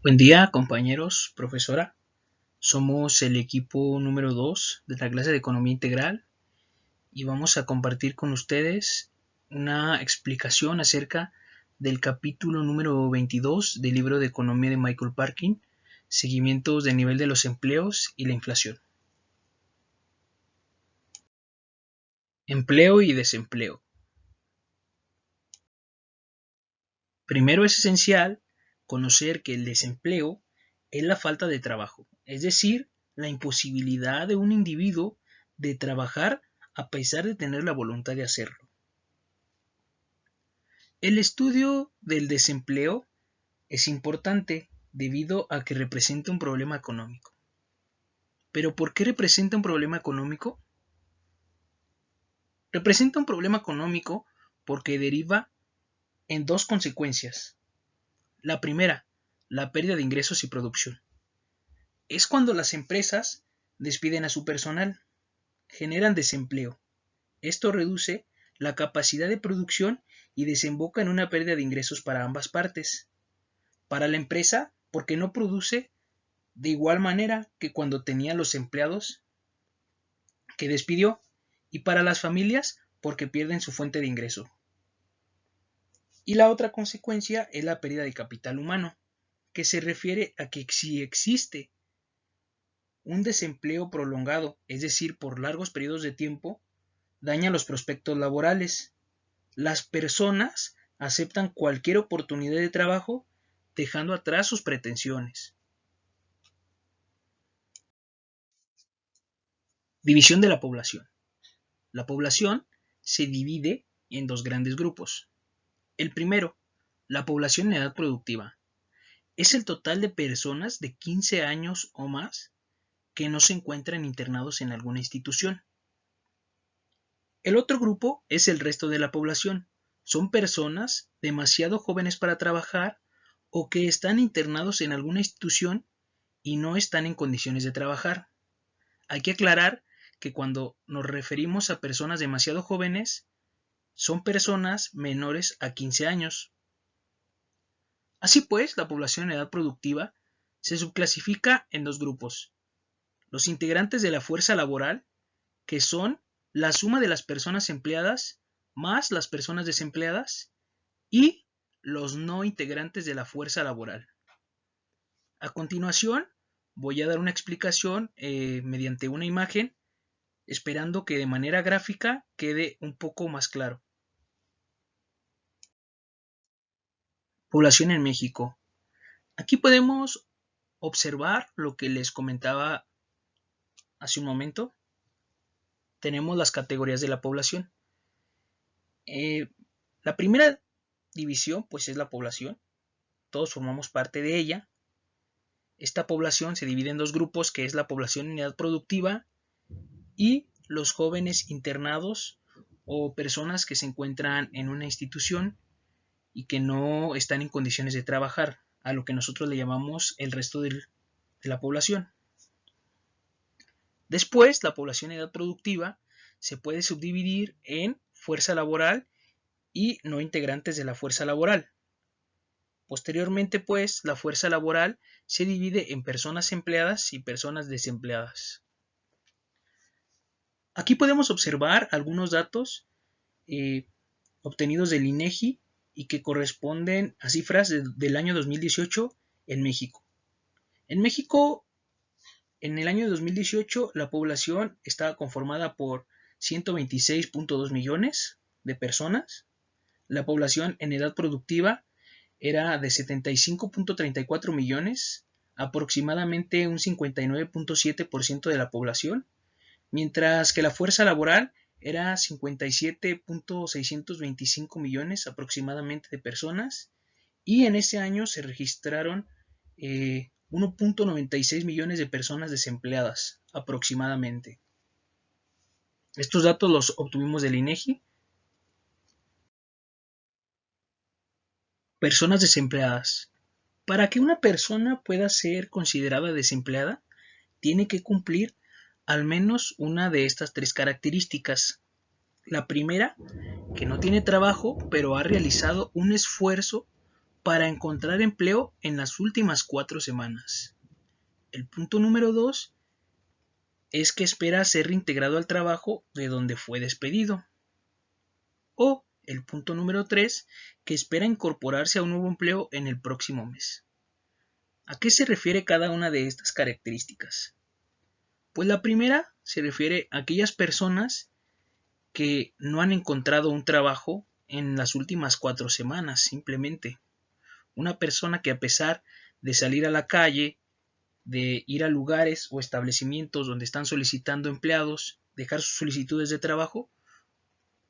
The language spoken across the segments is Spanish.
Buen día, compañeros, profesora. Somos el equipo número 2 de la clase de Economía Integral y vamos a compartir con ustedes una explicación acerca del capítulo número 22 del libro de Economía de Michael Parkin, Seguimientos del nivel de los empleos y la inflación. Empleo y desempleo. Primero es esencial conocer que el desempleo es la falta de trabajo, es decir, la imposibilidad de un individuo de trabajar a pesar de tener la voluntad de hacerlo. El estudio del desempleo es importante debido a que representa un problema económico. ¿Pero por qué representa un problema económico? Representa un problema económico porque deriva en dos consecuencias. La primera, la pérdida de ingresos y producción. Es cuando las empresas despiden a su personal, generan desempleo. Esto reduce la capacidad de producción y desemboca en una pérdida de ingresos para ambas partes. Para la empresa, porque no produce de igual manera que cuando tenía los empleados que despidió, y para las familias, porque pierden su fuente de ingreso. Y la otra consecuencia es la pérdida de capital humano, que se refiere a que si existe un desempleo prolongado, es decir, por largos periodos de tiempo, daña los prospectos laborales. Las personas aceptan cualquier oportunidad de trabajo dejando atrás sus pretensiones. División de la población. La población se divide en dos grandes grupos. El primero, la población en edad productiva. Es el total de personas de 15 años o más que no se encuentran internados en alguna institución. El otro grupo es el resto de la población. Son personas demasiado jóvenes para trabajar o que están internados en alguna institución y no están en condiciones de trabajar. Hay que aclarar que cuando nos referimos a personas demasiado jóvenes, son personas menores a 15 años. Así pues, la población en edad productiva se subclasifica en dos grupos. Los integrantes de la fuerza laboral, que son la suma de las personas empleadas más las personas desempleadas, y los no integrantes de la fuerza laboral. A continuación, voy a dar una explicación mediante una imagen, esperando que de manera gráfica quede un poco más claro. Población en México. Aquí podemos observar lo que les comentaba hace un momento. Tenemos las categorías de la población. La primera división pues es la población. Todos formamos parte de ella. Esta población se divide en dos grupos, que es la población en edad productiva y los jóvenes internados o personas que se encuentran en una institución y que no están en condiciones de trabajar, a lo que nosotros le llamamos el resto de la población. Después, la población en edad productiva se puede subdividir en fuerza laboral y no integrantes de la fuerza laboral. Posteriormente, pues, la fuerza laboral se divide en personas empleadas y personas desempleadas. Aquí podemos observar algunos datos obtenidos del INEGI y que corresponden a cifras del año 2018 en México. En México, en el año 2018, la población estaba conformada por 126.2 millones de personas. La población en edad productiva era de 75.34 millones, aproximadamente un 59.7% de la población, mientras que la fuerza laboral era 57.625 millones aproximadamente de personas, y en ese año se registraron 1.96 millones de personas desempleadas aproximadamente. Estos datos los obtuvimos del INEGI. Personas desempleadas. Para que una persona pueda ser considerada desempleada, tiene que cumplir al menos una de estas tres características. La primera, que no tiene trabajo, pero ha realizado un esfuerzo para encontrar empleo en las últimas 4 semanas. El punto número 2 es que espera ser reintegrado al trabajo de donde fue despedido. O el punto número 3, que espera incorporarse a un nuevo empleo en el próximo mes. ¿A qué se refiere cada una de estas características? Pues la primera se refiere a aquellas personas que no han encontrado un trabajo en las últimas 4 semanas, simplemente. Una persona que a pesar de salir a la calle, de ir a lugares o establecimientos donde están solicitando empleados, dejar sus solicitudes de trabajo,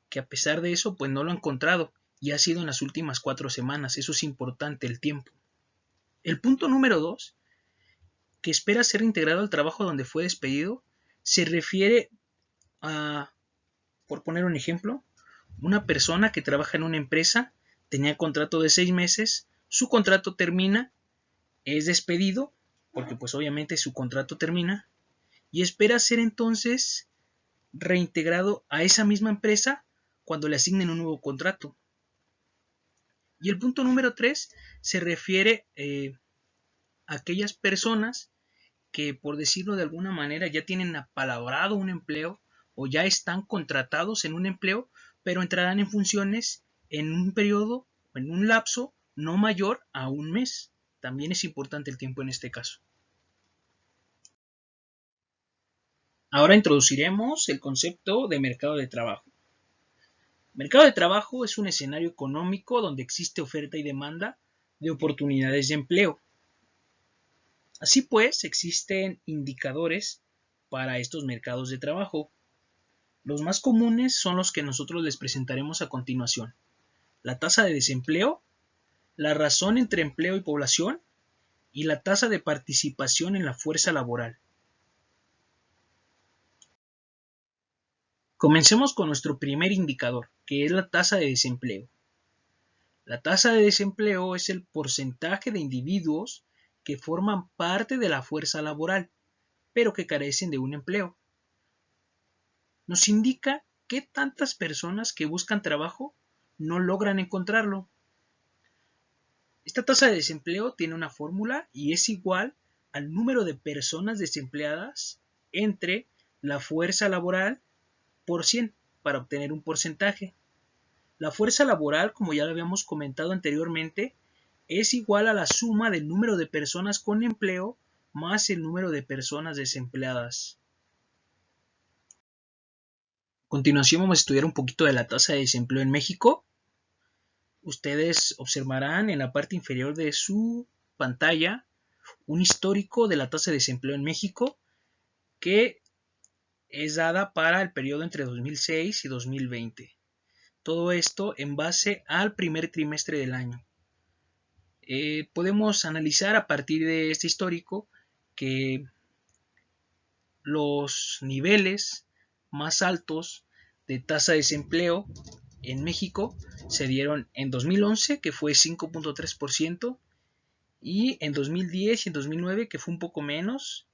que a pesar de eso pues no lo ha encontrado y ha sido en las últimas 4 semanas. Eso es importante, el tiempo. El punto número 2, que espera ser integrado al trabajo donde fue despedido, se refiere a, por poner un ejemplo, una persona que trabaja en una empresa, tenía contrato de 6 meses, su contrato termina, es despedido, porque pues obviamente su contrato termina, y espera ser entonces reintegrado a esa misma empresa cuando le asignen un nuevo contrato. Y el punto número 3 se refiere a aquellas personas que, por decirlo de alguna manera, ya tienen apalabrado un empleo o ya están contratados en un empleo, pero entrarán en funciones en un periodo, en un lapso no mayor a un mes. También es importante el tiempo en este caso. Ahora introduciremos el concepto de mercado de trabajo. Mercado de trabajo es un escenario económico donde existe oferta y demanda de oportunidades de empleo. Así pues, existen indicadores para estos mercados de trabajo. Los más comunes son los que nosotros les presentaremos a continuación: la tasa de desempleo, la razón entre empleo y población y la tasa de participación en la fuerza laboral. Comencemos con nuestro primer indicador, que es la tasa de desempleo. La tasa de desempleo es el porcentaje de individuos que forman parte de la fuerza laboral, pero que carecen de un empleo. Nos indica qué tantas personas que buscan trabajo no logran encontrarlo. Esta tasa de desempleo tiene una fórmula y es igual al número de personas desempleadas entre la fuerza laboral por 100 para obtener un porcentaje. La fuerza laboral, como ya lo habíamos comentado anteriormente, es igual a la suma del número de personas con empleo más el número de personas desempleadas. A continuación vamos a estudiar un poquito de la tasa de desempleo en México. Ustedes observarán en la parte inferior de su pantalla un histórico de la tasa de desempleo en México que es dada para el periodo entre 2006 y 2020. Todo esto en base al primer trimestre del año. Podemos analizar a partir de este histórico que los niveles más altos de tasa de desempleo en México se dieron en 2011, que fue 5.3%, y en 2010 y en 2009, que fue un poco menos,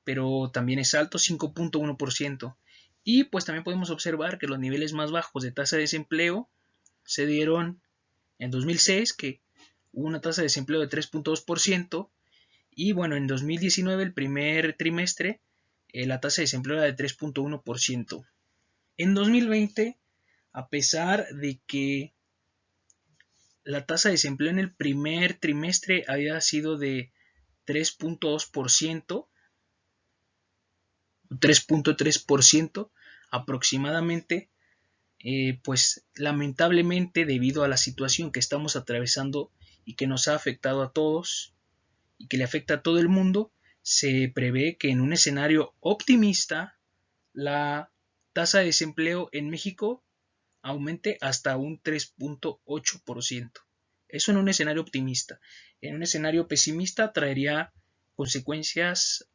pero también es alto, 5.1%. Y pues también podemos observar que los niveles más bajos de tasa de desempleo se dieron en 2006, que hubo una tasa de desempleo de 3.2%, y bueno, en 2019, el primer trimestre, la tasa de desempleo era de 3.1%. En 2020, a pesar de que la tasa de desempleo en el primer trimestre había sido de 3.2%, 3.3% aproximadamente, pues lamentablemente, debido a la situación que estamos atravesando y que nos ha afectado a todos y que le afecta a todo el mundo, se prevé que en un escenario optimista la tasa de desempleo en México aumente hasta un 3.8%. Eso en un escenario optimista. En un escenario pesimista traería consecuencias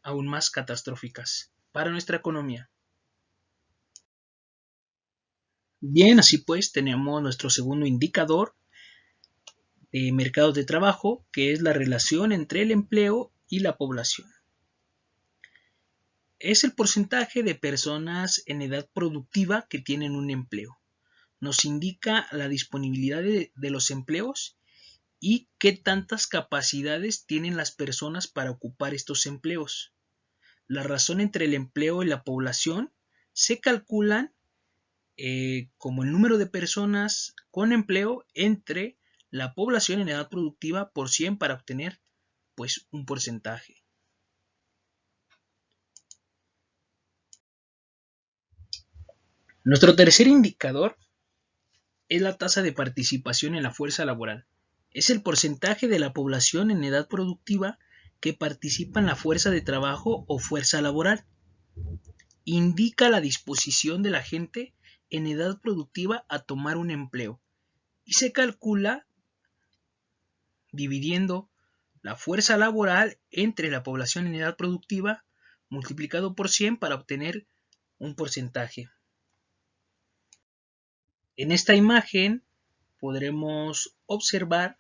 aún más catastróficas para nuestra economía. Bien, así pues tenemos nuestro segundo indicador de mercados de trabajo, que es la relación entre el empleo y la población. Es el porcentaje de personas en edad productiva que tienen un empleo. nos indica la disponibilidad de los empleos y qué tantas capacidades tienen las personas para ocupar estos empleos. La razón entre el empleo y la población se calculan como el número de personas con empleo entre la población en edad productiva por 100 para obtener pues un porcentaje. Nuestro tercer indicador es la tasa de participación en la fuerza laboral. Es el porcentaje de la población en edad productiva que participa en la fuerza de trabajo o fuerza laboral. Indica la disposición de la gente en edad productiva a tomar un empleo y se calcula dividiendo la fuerza laboral entre la población en edad productiva multiplicado por 100 para obtener un porcentaje. En esta imagen podremos observar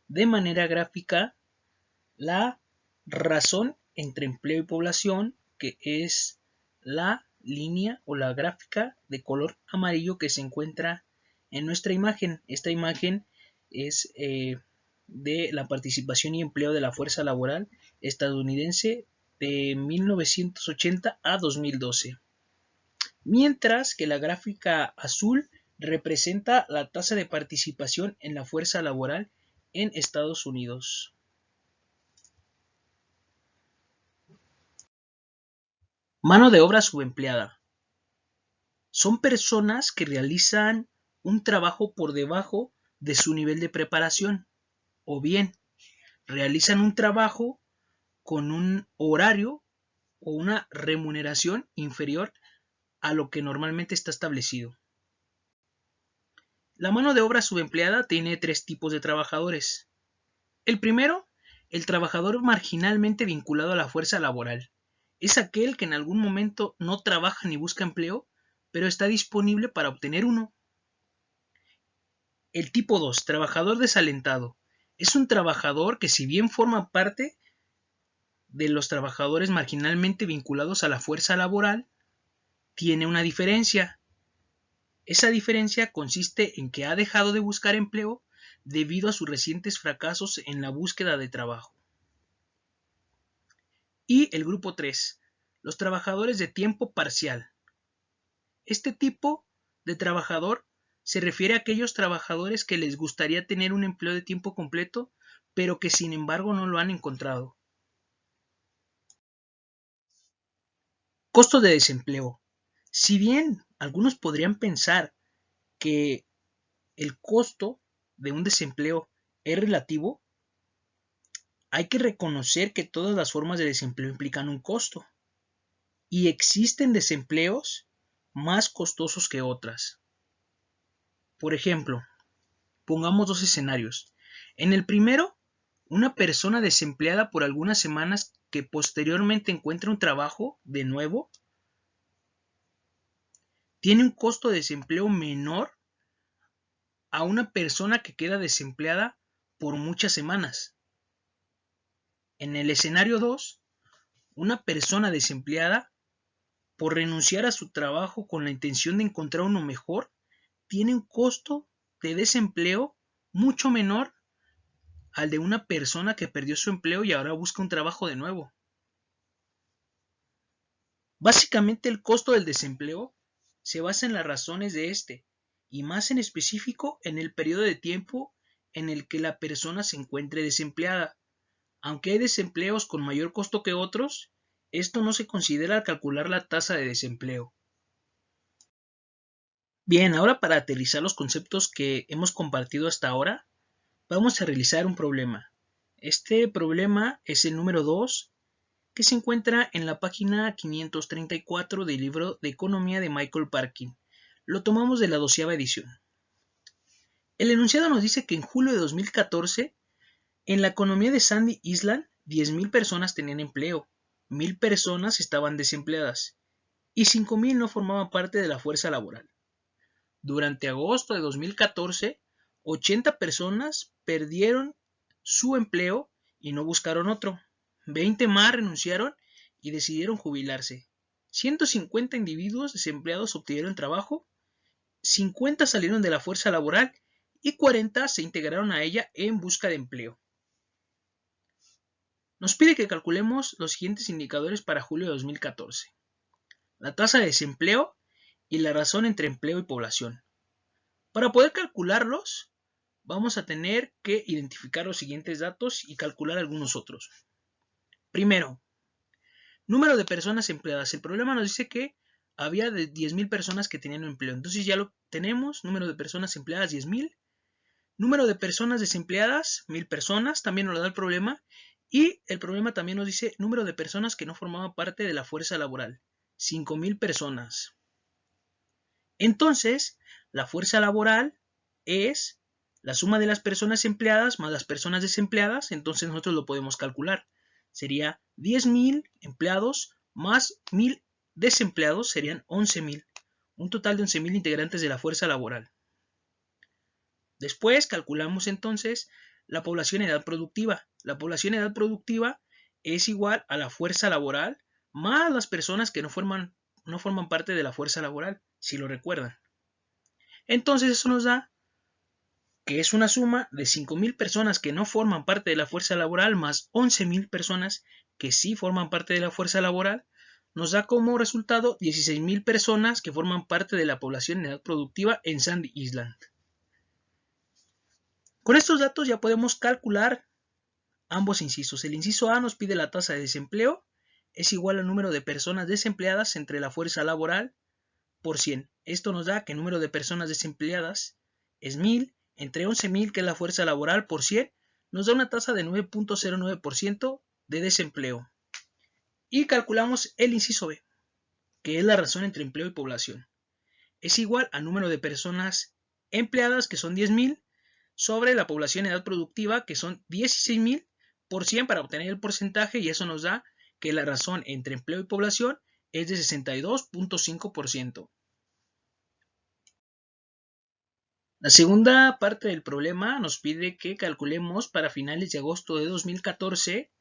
de manera gráfica la razón entre empleo y población, que es la línea o la gráfica de color amarillo que se encuentra en nuestra imagen. Esta imagen es de la participación y empleo de la fuerza laboral estadounidense de 1980 a 2012. Mientras que la gráfica azul representa la tasa de participación en la fuerza laboral en Estados Unidos. Mano de obra subempleada. Son personas que realizan un trabajo por debajo de su nivel de preparación, o bien realizan un trabajo con un horario o una remuneración inferior a lo que normalmente está establecido. La mano de obra subempleada tiene tres tipos de trabajadores. El primero, el trabajador marginalmente vinculado a la fuerza laboral. Es aquel que en algún momento no trabaja ni busca empleo, pero está disponible para obtener uno. El tipo 2, trabajador desalentado. Es un trabajador que, si bien forma parte de los trabajadores marginalmente vinculados a la fuerza laboral, tiene una diferencia. Esa diferencia consiste en que ha dejado de buscar empleo debido a sus recientes fracasos en la búsqueda de trabajo. Y el grupo 3, los trabajadores de tiempo parcial. Este tipo de trabajador se refiere a aquellos trabajadores que les gustaría tener un empleo de tiempo completo, pero que sin embargo no lo han encontrado. Costo de desempleo. Si bien algunos podrían pensar que el costo de un desempleo es relativo, hay que reconocer que todas las formas de desempleo implican un costo. Y existen desempleos más costosos que otras. Por ejemplo, pongamos dos escenarios. En el primero, una persona desempleada por algunas semanas que posteriormente encuentra un trabajo de nuevo, tiene un costo de desempleo menor a una persona que queda desempleada por muchas semanas. En el escenario 2, una persona desempleada por renunciar a su trabajo con la intención de encontrar uno mejor, tiene un costo de desempleo mucho menor al de una persona que perdió su empleo y ahora busca un trabajo de nuevo. Básicamente el costo del desempleo se basa en las razones de este, y más en específico en el periodo de tiempo en el que la persona se encuentre desempleada. Aunque hay desempleos con mayor costo que otros, esto no se considera al calcular la tasa de desempleo. Bien, ahora para aterrizar los conceptos que hemos compartido hasta ahora, vamos a realizar un problema. Este problema es el número 2, que se encuentra en la página 534 del libro de Economía de Michael Parkin. Lo tomamos de la 12ª edición. El enunciado nos dice que en julio de 2014, en la economía de Sandy Island, 10,000 personas tenían empleo, 1,000 personas estaban desempleadas y 5,000 no formaban parte de la fuerza laboral. Durante agosto de 2014, 80 personas perdieron su empleo y no buscaron otro. 20 más renunciaron y decidieron jubilarse. 150 individuos desempleados obtuvieron trabajo. 50 salieron de la fuerza laboral y 40 se integraron a ella en busca de empleo. Nos pide que calculemos los siguientes indicadores para julio de 2014. La tasa de desempleo y la razón entre empleo y población. Para poder calcularlos, vamos a tener que identificar los siguientes datos y calcular algunos otros. Primero, número de personas empleadas. El problema nos dice que había de 10,000 personas que tenían empleo. Entonces ya lo tenemos. Número de personas empleadas, 10,000. Número de personas desempleadas, 1,000 personas. También nos lo da el problema. Y el problema también nos dice número de personas que no formaban parte de la fuerza laboral. 5,000 personas. Entonces, la fuerza laboral es la suma de las personas empleadas más las personas desempleadas. Entonces nosotros lo podemos calcular. Sería 10,000 empleados más 1,000 desempleados, serían 11,000. Un total de 11,000 integrantes de la fuerza laboral. Después calculamos entonces la población edad productiva. La población edad productiva es igual a la fuerza laboral más las personas que no forman parte de la fuerza laboral, si lo recuerdan. Entonces eso nos da que es una suma de 5,000 personas que no forman parte de la fuerza laboral más 11,000 personas que sí forman parte de la fuerza laboral, nos da como resultado 16,000 personas que forman parte de la población en edad productiva en Sandy Island. Con estos datos ya podemos calcular ambos incisos. El inciso A nos pide la tasa de desempleo, es igual al número de personas desempleadas entre la fuerza laboral por 100. Esto nos da que el número de personas desempleadas es 1,000 entre 11,000, que es la fuerza laboral, por 100, nos da una tasa de 9.09% de desempleo. Y calculamos el inciso B, que es la razón entre empleo y población. Es igual al número de personas empleadas, que son 10,000, sobre la población en edad productiva, que son 16,000, por 100 para obtener el porcentaje, y eso nos da que la razón entre empleo y población es de 62.5%. La segunda parte del problema nos pide que calculemos para finales de agosto de 2014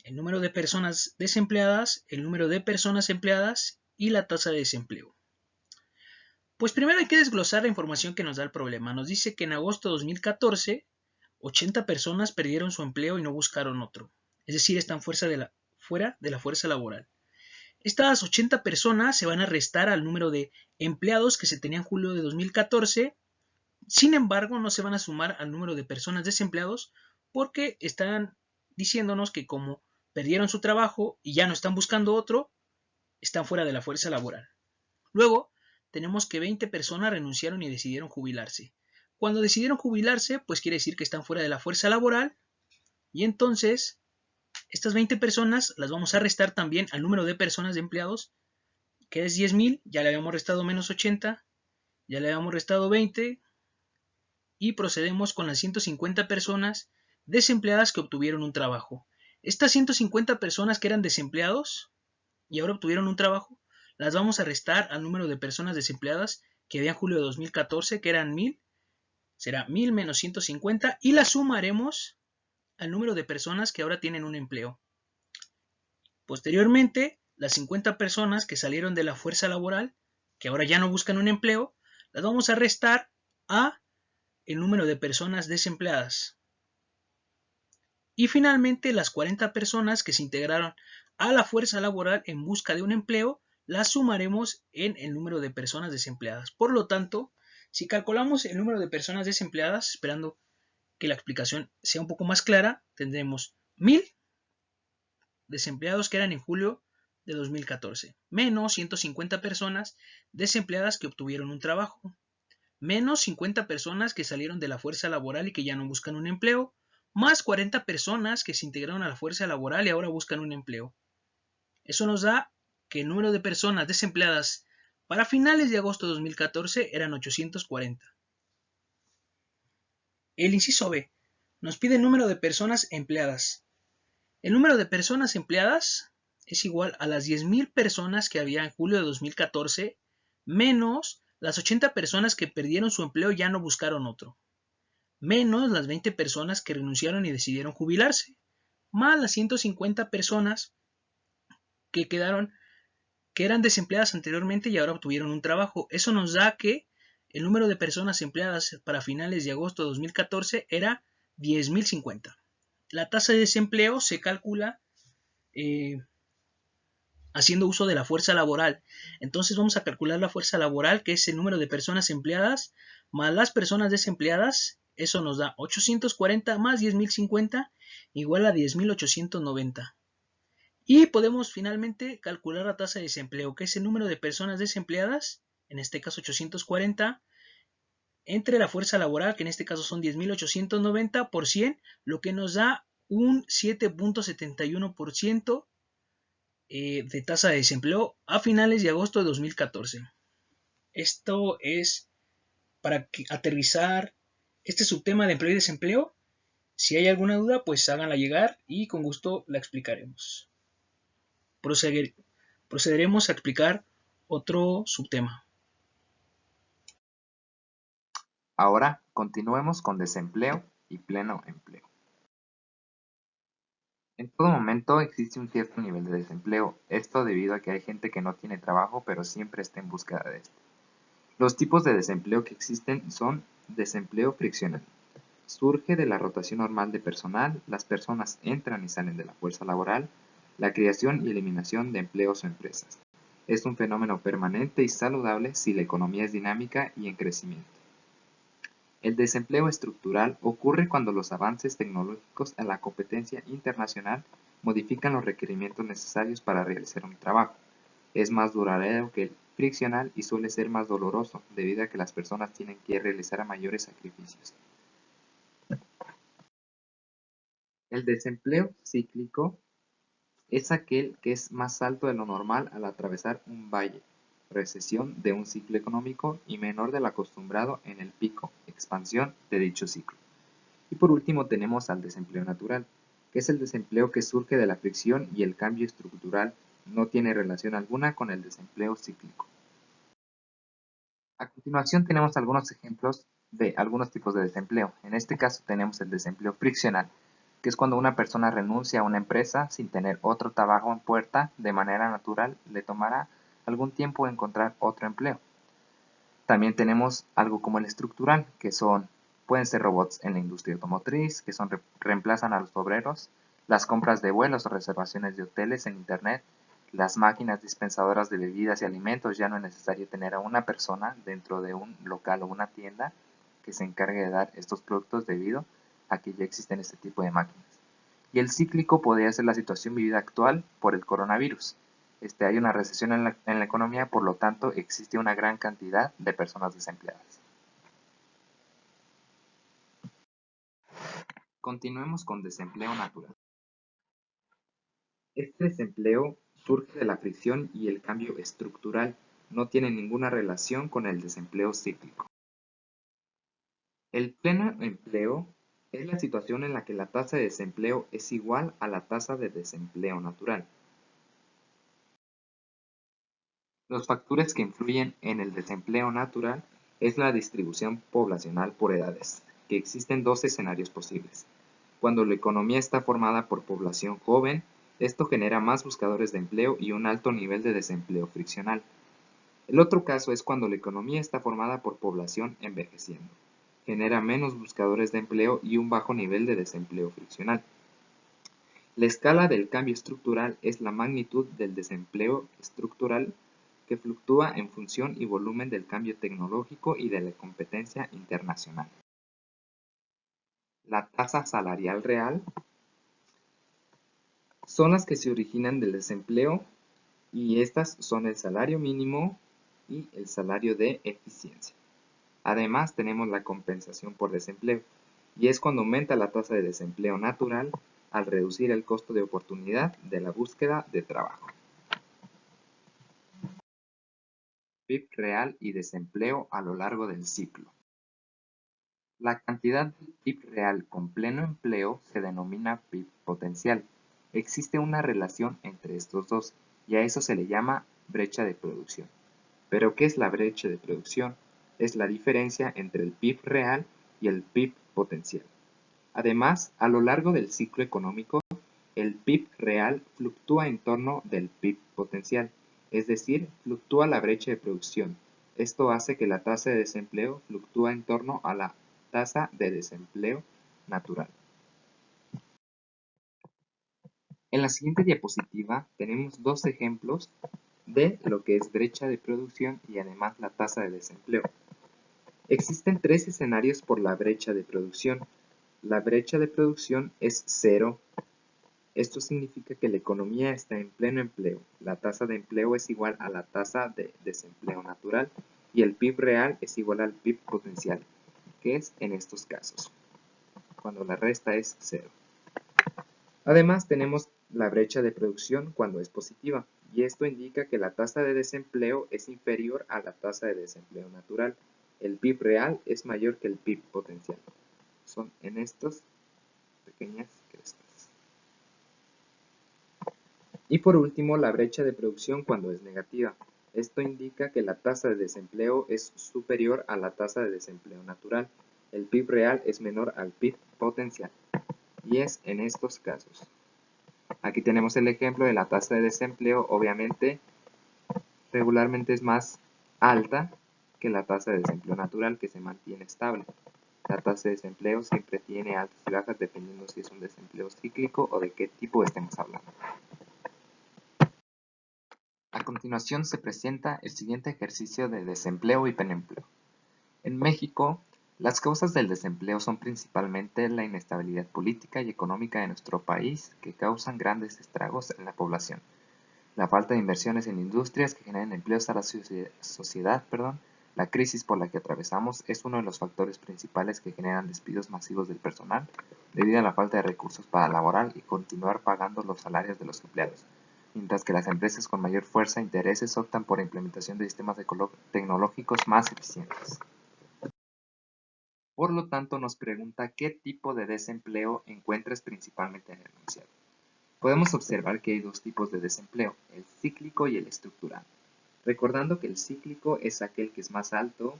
el número de personas desempleadas, el número de personas empleadas y la tasa de desempleo. Pues primero hay que desglosar la información que nos da el problema. Nos dice que en agosto de 2014, 80 personas perdieron su empleo y no buscaron otro. Es decir, están fuera de la fuerza laboral. Estas 80 personas se van a restar al número de empleados que se tenían en julio de 2014. Sin embargo, no se van a sumar al número de personas desempleados porque están diciéndonos que como perdieron su trabajo y ya no están buscando otro, están fuera de la fuerza laboral. Luego, tenemos que 20 personas renunciaron y decidieron jubilarse. Cuando decidieron jubilarse, pues quiere decir que están fuera de la fuerza laboral, y entonces estas 20 personas las vamos a restar también al número de personas de empleados, que es 10,000, ya le habíamos restado menos 80, ya le habíamos restado 20, y procedemos con las 150 personas desempleadas que obtuvieron un trabajo. Estas 150 personas que eran desempleados y ahora obtuvieron un trabajo, las vamos a restar al número de personas desempleadas que había en julio de 2014, que eran 1,000, será 1,000 menos 150, y las sumaremos al número de personas que ahora tienen un empleo. Posteriormente, las 50 personas que salieron de la fuerza laboral, que ahora ya no buscan un empleo, las vamos a restar a el número de personas desempleadas. Y finalmente, las 40 personas que se integraron a la fuerza laboral en busca de un empleo, las sumaremos en el número de personas desempleadas. Por lo tanto, si calculamos el número de personas desempleadas, esperando que la explicación sea un poco más clara, tendremos 1,000 desempleados que eran en julio de 2014, menos 150 personas desempleadas que obtuvieron un trabajo, menos 50 personas que salieron de la fuerza laboral y que ya no buscan un empleo, más 40 personas que se integraron a la fuerza laboral y ahora buscan un empleo. Eso nos da que el número de personas desempleadas para finales de agosto de 2014 eran 840. El inciso B nos pide el número de personas empleadas. El número de personas empleadas es igual a las 10,000 personas que había en julio de 2014 menos las 80 personas que perdieron su empleo y ya no buscaron otro, menos las 20 personas que renunciaron y decidieron jubilarse, más las 150 personas que eran desempleadas anteriormente y ahora obtuvieron un trabajo. Eso nos da que el número de personas empleadas para finales de agosto de 2014 era 10.050. La tasa de desempleo se calcula haciendo uso de la fuerza laboral. Entonces vamos a calcular la fuerza laboral, que es el número de personas empleadas más las personas desempleadas. Eso nos da 840 más 10.050 igual a 10.890. Y podemos finalmente calcular la tasa de desempleo, que es el número de personas desempleadas, en este caso 840, entre la fuerza laboral, que en este caso son 10.890 por 100, lo que nos da un 7.71% de tasa de desempleo a finales de agosto de 2014. Esto es para aterrizar este subtema de empleo y desempleo. Si hay alguna duda, pues háganla llegar y con gusto la explicaremos. Procederemos a explicar otro subtema. Ahora continuemos con desempleo y pleno empleo. En todo momento existe un cierto nivel de desempleo, esto debido a que hay gente que no tiene trabajo pero siempre está en búsqueda de este. Los tipos de desempleo que existen son desempleo friccional. Surge de la rotación normal de personal, las personas entran y salen de la fuerza laboral, la creación y eliminación de empleos o empresas. Es un fenómeno permanente y saludable si la economía es dinámica y en crecimiento. El desempleo estructural ocurre cuando los avances tecnológicos en la competencia internacional modifican los requerimientos necesarios para realizar un trabajo. Es más duradero que el friccional y suele ser más doloroso, debido a que las personas tienen que realizar mayores sacrificios. El desempleo cíclico es aquel que es más alto de lo normal al atravesar un valle, recesión de un ciclo económico y menor de lo acostumbrado en el pico, expansión de dicho ciclo. Y por último tenemos al desempleo natural, que es el desempleo que surge de la fricción y el cambio estructural, no tiene relación alguna con el desempleo cíclico. A continuación tenemos algunos ejemplos de algunos tipos de desempleo. En este caso tenemos el desempleo friccional, que es cuando una persona renuncia a una empresa sin tener otro trabajo en puerta, de manera natural le tomará algún tiempo encontrar otro empleo. También tenemos algo como el estructural, que pueden ser robots en la industria automotriz, que reemplazan a los obreros, las compras de vuelos o reservaciones de hoteles en internet, las máquinas dispensadoras de bebidas y alimentos. Ya no es necesario tener a una persona dentro de un local o una tienda que se encargue de dar estos productos debido a que ya existen este tipo de máquinas. Y el cíclico podría ser la situación vivida actual por el coronavirus. Hay una recesión en la economía, por lo tanto existe una gran cantidad de personas desempleadas. Continuemos con desempleo natural. Este desempleo surge de la fricción y el cambio estructural, no tiene ninguna relación con el desempleo cíclico. El pleno empleo es la situación en la que la tasa de desempleo es igual a la tasa de desempleo natural. Los factores que influyen en el desempleo natural es la distribución poblacional por edades, que existen dos escenarios posibles. Cuando la economía está formada por población joven, esto genera más buscadores de empleo y un alto nivel de desempleo friccional. El otro caso es cuando la economía está formada por población envejeciendo. Genera menos buscadores de empleo y un bajo nivel de desempleo friccional. La escala del cambio estructural es la magnitud del desempleo estructural que fluctúa en función y volumen del cambio tecnológico y de la competencia internacional. La tasa salarial real son las que se originan del desempleo y estas son el salario mínimo y el salario de eficiencia. Además tenemos la compensación por desempleo y es cuando aumenta la tasa de desempleo natural al reducir el costo de oportunidad de la búsqueda de trabajo. PIB real y desempleo a lo largo del ciclo. La cantidad de PIB real con pleno empleo se denomina PIB potencial. Existe una relación entre estos dos y a eso se le llama brecha de producción. ¿Pero qué es la brecha de producción? Es la diferencia entre el PIB real y el PIB potencial. Además, a lo largo del ciclo económico, el PIB real fluctúa en torno del PIB potencial, es decir, fluctúa la brecha de producción. Esto hace que la tasa de desempleo fluctúe en torno a la tasa de desempleo natural. En la siguiente diapositiva tenemos dos ejemplos de lo que es brecha de producción y además la tasa de desempleo. Existen tres escenarios por la brecha de producción. La brecha de producción es cero. Esto significa que la economía está en pleno empleo. La tasa de empleo es igual a la tasa de desempleo natural y el PIB real es igual al PIB potencial, que es en estos casos, cuando la resta es cero. Además tenemos la brecha de producción cuando es positiva, y esto indica que la tasa de desempleo es inferior a la tasa de desempleo natural. El PIB real es mayor que el PIB potencial. Son en estas pequeñas crestas. Y por último, la brecha de producción cuando es negativa. Esto indica que la tasa de desempleo es superior a la tasa de desempleo natural. El PIB real es menor al PIB potencial. Y es en estos casos. Aquí tenemos el ejemplo de la tasa de desempleo. Obviamente, regularmente es más alta que la tasa de desempleo natural, que se mantiene estable. La tasa de desempleo siempre tiene altas y bajas dependiendo si es un desempleo cíclico o de qué tipo estemos hablando. A continuación se presenta el siguiente ejercicio de desempleo y penempleo. En México, las causas del desempleo son principalmente la inestabilidad política y económica de nuestro país, que causan grandes estragos en la población. La falta de inversiones en industrias que generen empleos a la sociedad, la crisis por la que atravesamos es uno de los factores principales que generan despidos masivos del personal, debido a la falta de recursos para laborar y continuar pagando los salarios de los empleados, mientras que las empresas con mayor fuerza e intereses optan por la implementación de sistemas tecnológicos más eficientes. Por lo tanto, nos pregunta qué tipo de desempleo encuentras principalmente en el enunciado. Podemos observar que hay dos tipos de desempleo, el cíclico y el estructural. Recordando que el cíclico es aquel que es más alto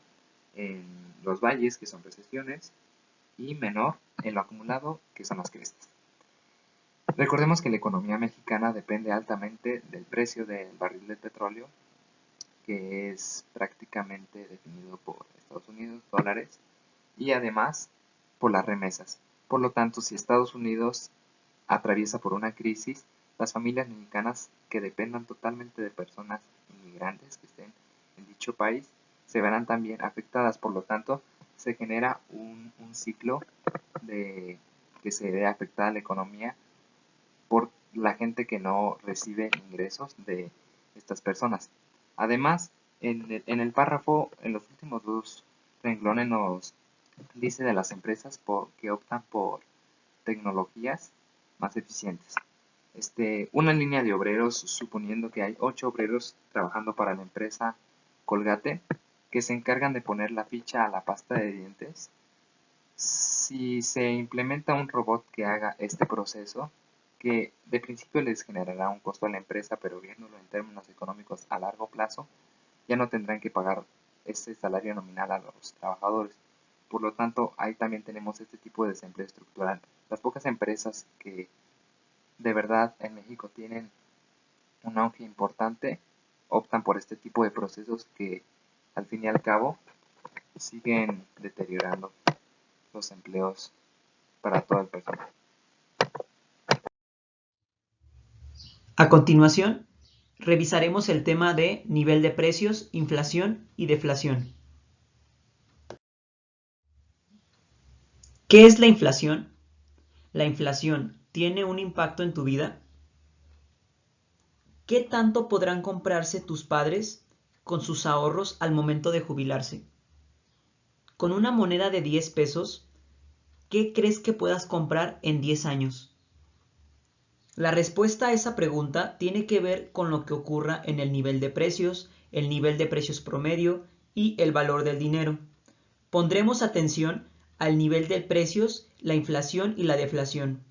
en los valles, que son recesiones, y menor en lo acumulado, que son las crestas. Recordemos que la economía mexicana depende altamente del precio del barril de petróleo, que es prácticamente definido por Estados Unidos, dólares, y además por las remesas. Por lo tanto, si Estados Unidos atraviesa por una crisis, las familias mexicanas que dependan totalmente de personas inmigrantes que estén en dicho país se verán también afectadas. Por lo tanto, se genera un ciclo de que se ve afectada la economía por la gente que no recibe ingresos de estas personas. Además, en el párrafo, en los últimos dos renglones nos dice de las empresas que optan por tecnologías más eficientes. Una línea de obreros, suponiendo que hay 8 obreros trabajando para la empresa Colgate, que se encargan de poner la ficha a la pasta de dientes. Si se implementa un robot que haga este proceso, que de principio les generará un costo a la empresa, pero viéndolo en términos económicos a largo plazo, ya no tendrán que pagar este salario nominal a los trabajadores. Por lo tanto, ahí también tenemos este tipo de desempleo estructural. Las pocas empresas que de verdad en México tienen un auge importante optan por este tipo de procesos que al fin y al cabo siguen deteriorando los empleos para todo el personal. A continuación, revisaremos el tema de nivel de precios, inflación y deflación. ¿Qué es la inflación? ¿La inflación tiene un impacto en tu vida? ¿Qué tanto podrán comprarse tus padres con sus ahorros al momento de jubilarse? Con una moneda de 10 pesos, ¿qué crees que puedas comprar en 10 años? La respuesta a esa pregunta tiene que ver con lo que ocurra en el nivel de precios, el nivel de precios promedio y el valor del dinero. Pondremos atención al nivel de precios, la inflación y la deflación,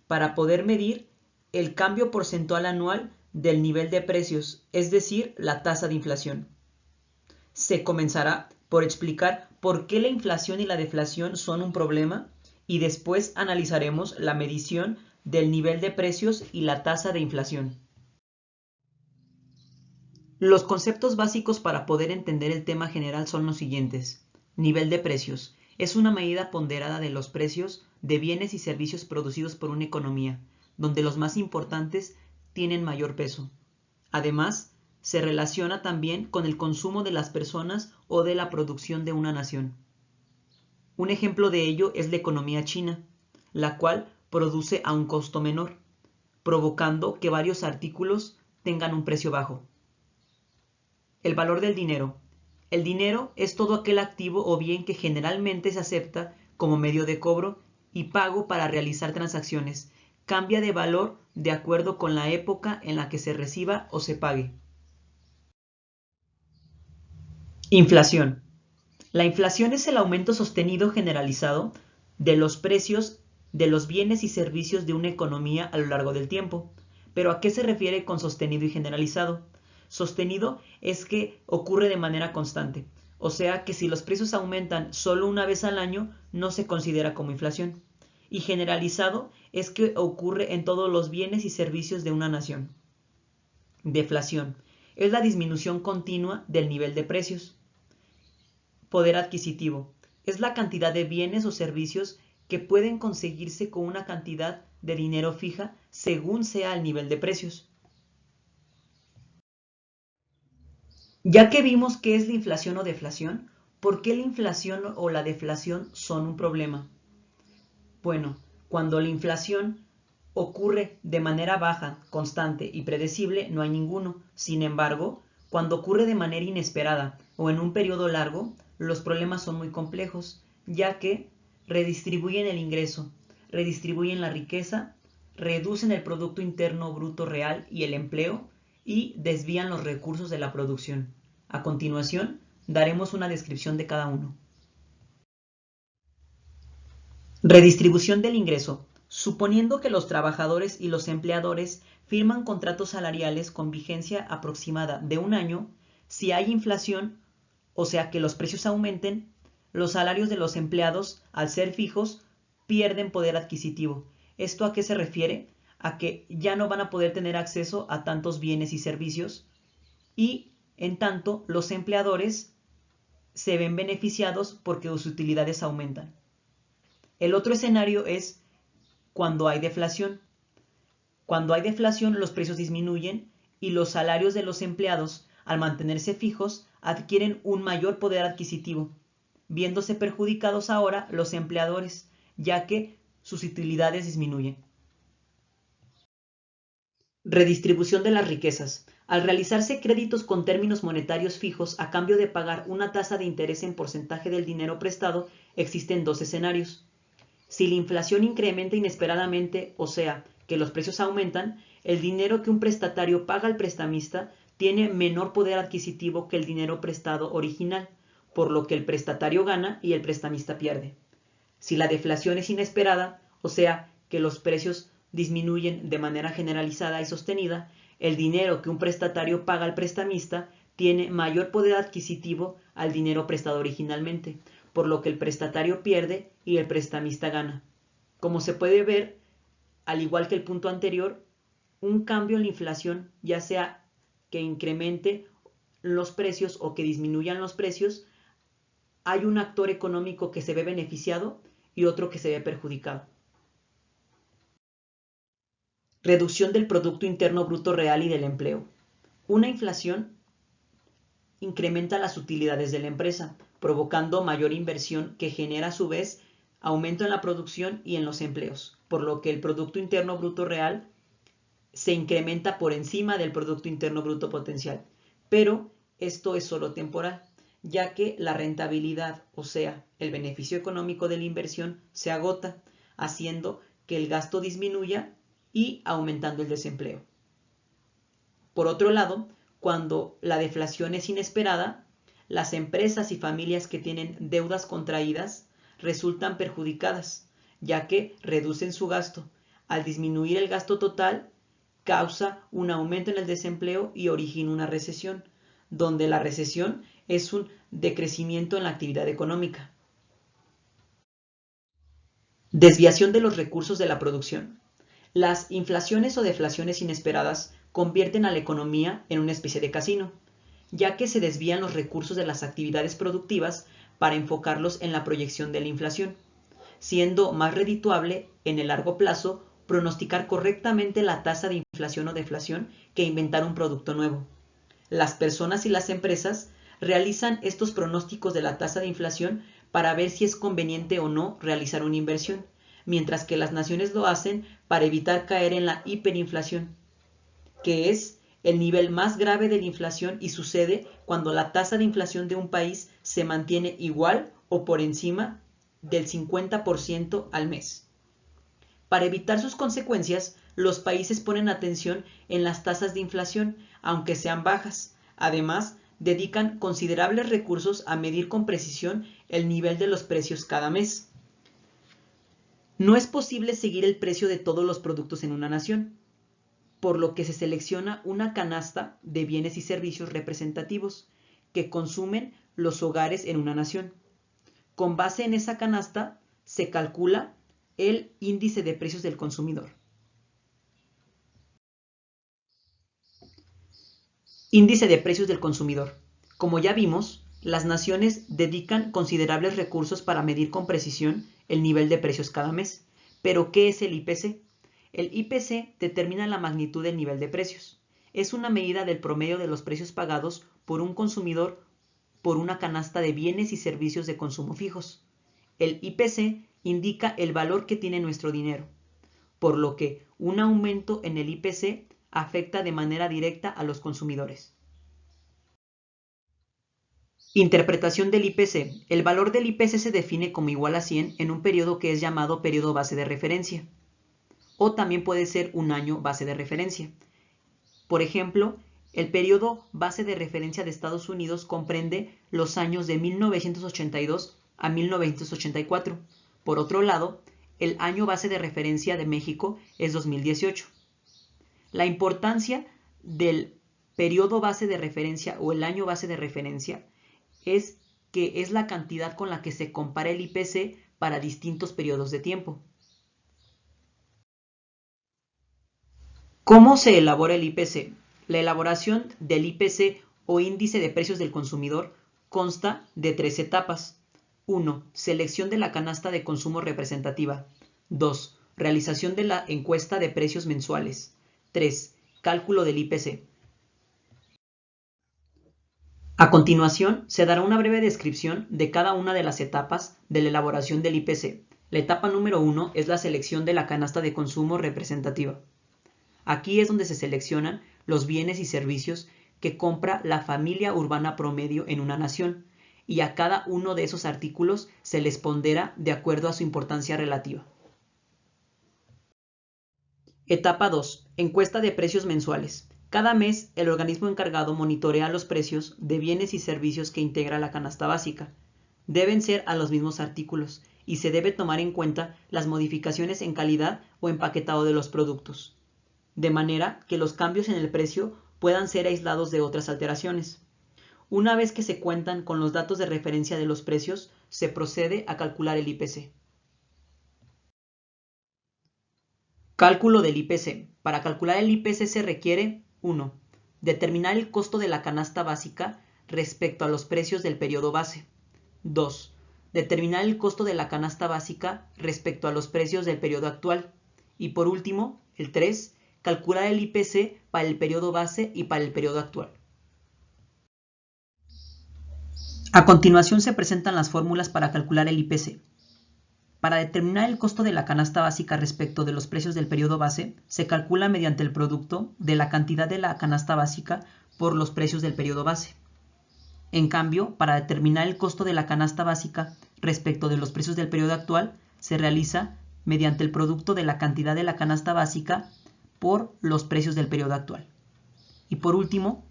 para poder medir el cambio porcentual anual del nivel de precios, es decir, la tasa de inflación. Se comenzará por explicar por qué la inflación y la deflación son un problema y después analizaremos la medición del nivel de precios y la tasa de inflación. Los conceptos básicos para poder entender el tema general son los siguientes. Nivel de precios. Es una medida ponderada de los precios de bienes y servicios producidos por una economía, donde los más importantes tienen mayor peso. Además, se relaciona también con el consumo de las personas o de la producción de una nación. Un ejemplo de ello es la economía china, la cual produce a un costo menor, provocando que varios artículos tengan un precio bajo. El valor del dinero. El dinero es todo aquel activo o bien que generalmente se acepta como medio de cobro y pago para realizar transacciones. Cambia de valor de acuerdo con la época en la que se reciba o se pague. Inflación. La inflación es el aumento sostenido generalizado de los precios de los bienes y servicios de una economía a lo largo del tiempo. ¿Pero a qué se refiere con sostenido y generalizado? Sostenido es que ocurre de manera constante, o sea que si los precios aumentan solo una vez al año, no se considera como inflación. Y generalizado es que ocurre en todos los bienes y servicios de una nación. Deflación es la disminución continua del nivel de precios. Poder adquisitivo es la cantidad de bienes o servicios que pueden conseguirse con una cantidad de dinero fija según sea el nivel de precios. Ya que vimos qué es la inflación o deflación, ¿por qué la inflación o la deflación son un problema? Bueno, cuando la inflación ocurre de manera baja, constante y predecible, no hay ninguno. Sin embargo, cuando ocurre de manera inesperada o en un periodo largo, los problemas son muy complejos, ya que redistribuyen el ingreso, redistribuyen la riqueza, reducen el Producto Interno Bruto Real y el empleo y desvían los recursos de la producción. A continuación, daremos una descripción de cada uno. Redistribución del ingreso. Suponiendo que los trabajadores y los empleadores firman contratos salariales con vigencia aproximada de un año, si hay inflación, o sea que los precios aumenten, los salarios de los empleados, al ser fijos, pierden poder adquisitivo. ¿Esto a qué se refiere? A que ya no van a poder tener acceso a tantos bienes y servicios y, en tanto, los empleadores se ven beneficiados porque sus utilidades aumentan. El otro escenario es cuando hay deflación. Cuando hay deflación, los precios disminuyen y los salarios de los empleados, al mantenerse fijos, adquieren un mayor poder adquisitivo, viéndose perjudicados ahora los empleadores, ya que sus utilidades disminuyen. Redistribución de las riquezas. Al realizarse créditos con términos monetarios fijos a cambio de pagar una tasa de interés en porcentaje del dinero prestado, existen dos escenarios. Si la inflación incrementa inesperadamente, o sea, que los precios aumentan, el dinero que un prestatario paga al prestamista tiene menor poder adquisitivo que el dinero prestado original, por lo que el prestatario gana y el prestamista pierde. Si la deflación es inesperada, o sea, que los precios disminuyen de manera generalizada y sostenida, el dinero que un prestatario paga al prestamista tiene mayor poder adquisitivo al dinero prestado originalmente, por lo que el prestatario pierde y el prestamista gana. Como se puede ver, al igual que el punto anterior, un cambio en la inflación, ya sea que incremente los precios o que disminuyan los precios, hay un actor económico que se ve beneficiado y otro que se ve perjudicado. Reducción del Producto Interno Bruto Real y del empleo. Una inflación incrementa las utilidades de la empresa, provocando mayor inversión que genera a su vez aumento en la producción y en los empleos, por lo que el Producto Interno Bruto Real se incrementa por encima del Producto Interno Bruto Potencial. Pero esto es solo temporal, ya que la rentabilidad, o sea, el beneficio económico de la inversión, se agota, haciendo que el gasto disminuya y aumentando el desempleo. Por otro lado, cuando la deflación es inesperada, las empresas y familias que tienen deudas contraídas resultan perjudicadas, ya que reducen su gasto. Al disminuir el gasto total, causa un aumento en el desempleo y origina una recesión, donde la recesión es un decrecimiento en la actividad económica. Desviación de los recursos de la producción. Las inflaciones o deflaciones inesperadas convierten a la economía en una especie de casino, ya que se desvían los recursos de las actividades productivas para enfocarlos en la proyección de la inflación, siendo más redituable en el largo plazo pronosticar correctamente la tasa de inflación o deflación que inventar un producto nuevo. Las personas y las empresas realizan estos pronósticos de la tasa de inflación para ver si es conveniente o no realizar una inversión, mientras que las naciones lo hacen para evitar caer en la hiperinflación, que es el nivel más grave de la inflación y sucede cuando la tasa de inflación de un país se mantiene igual o por encima del 50% al mes. Para evitar sus consecuencias, los países ponen atención en las tasas de inflación, aunque sean bajas. Además, dedican considerables recursos a medir con precisión el nivel de los precios cada mes. No es posible seguir el precio de todos los productos en una nación, por lo que se selecciona una canasta de bienes y servicios representativos que consumen los hogares en una nación. Con base en esa canasta se calcula el índice de precios del consumidor. Índice de precios del consumidor. Como ya vimos, las naciones dedican considerables recursos para medir con precisión el nivel de precios cada mes. ¿Pero qué es el IPC? El IPC determina la magnitud del nivel de precios. Es una medida del promedio de los precios pagados por un consumidor por una canasta de bienes y servicios de consumo fijos. El IPC indica el valor que tiene nuestro dinero, por lo que un aumento en el IPC afecta de manera directa a los consumidores. Interpretación del IPC. El valor del IPC se define como igual a 100 en un periodo que es llamado periodo base de referencia, o también puede ser un año base de referencia. Por ejemplo, el periodo base de referencia de Estados Unidos comprende los años de 1982 a 1984. Por otro lado, el año base de referencia de México es 2018. La importancia del periodo base de referencia o el año base de referencia es que es la cantidad con la que se compara el IPC para distintos periodos de tiempo. ¿Cómo se elabora el IPC? La elaboración del IPC o índice de precios del consumidor consta de 3 etapas. 1. Selección de la canasta de consumo representativa. 2. Realización de la encuesta de precios mensuales. 3. Cálculo del IPC. A continuación, se dará una breve descripción de cada una de las etapas de la elaboración del IPC. La etapa número 1 es la selección de la canasta de consumo representativa. Aquí es donde se seleccionan los bienes y servicios que compra la familia urbana promedio en una nación, y a cada uno de esos artículos se les pondera de acuerdo a su importancia relativa. Etapa 2. Encuesta de precios mensuales. Cada mes, el organismo encargado monitorea los precios de bienes y servicios que integra la canasta básica. Deben ser a los mismos artículos y se debe tomar en cuenta las modificaciones en calidad o empaquetado de los productos, de manera que los cambios en el precio puedan ser aislados de otras alteraciones. Una vez que se cuentan con los datos de referencia de los precios, se procede a calcular el IPC. Cálculo del IPC. Para calcular el IPC se requiere 1. Determinar el costo de la canasta básica respecto a los precios del periodo base. 2. Determinar el costo de la canasta básica respecto a los precios del periodo actual. Y por último, el 3. Calcular el IPC para el periodo base y para el periodo actual. A continuación se presentan las fórmulas para calcular el IPC. Para determinar el costo de la canasta básica respecto de los precios del periodo base, se calcula mediante el producto de la cantidad de la canasta básica por los precios del periodo base. En cambio, para determinar el costo de la canasta básica respecto de los precios del periodo actual, se realiza mediante el producto de la cantidad de la canasta básica por los precios del periodo actual. Y por último,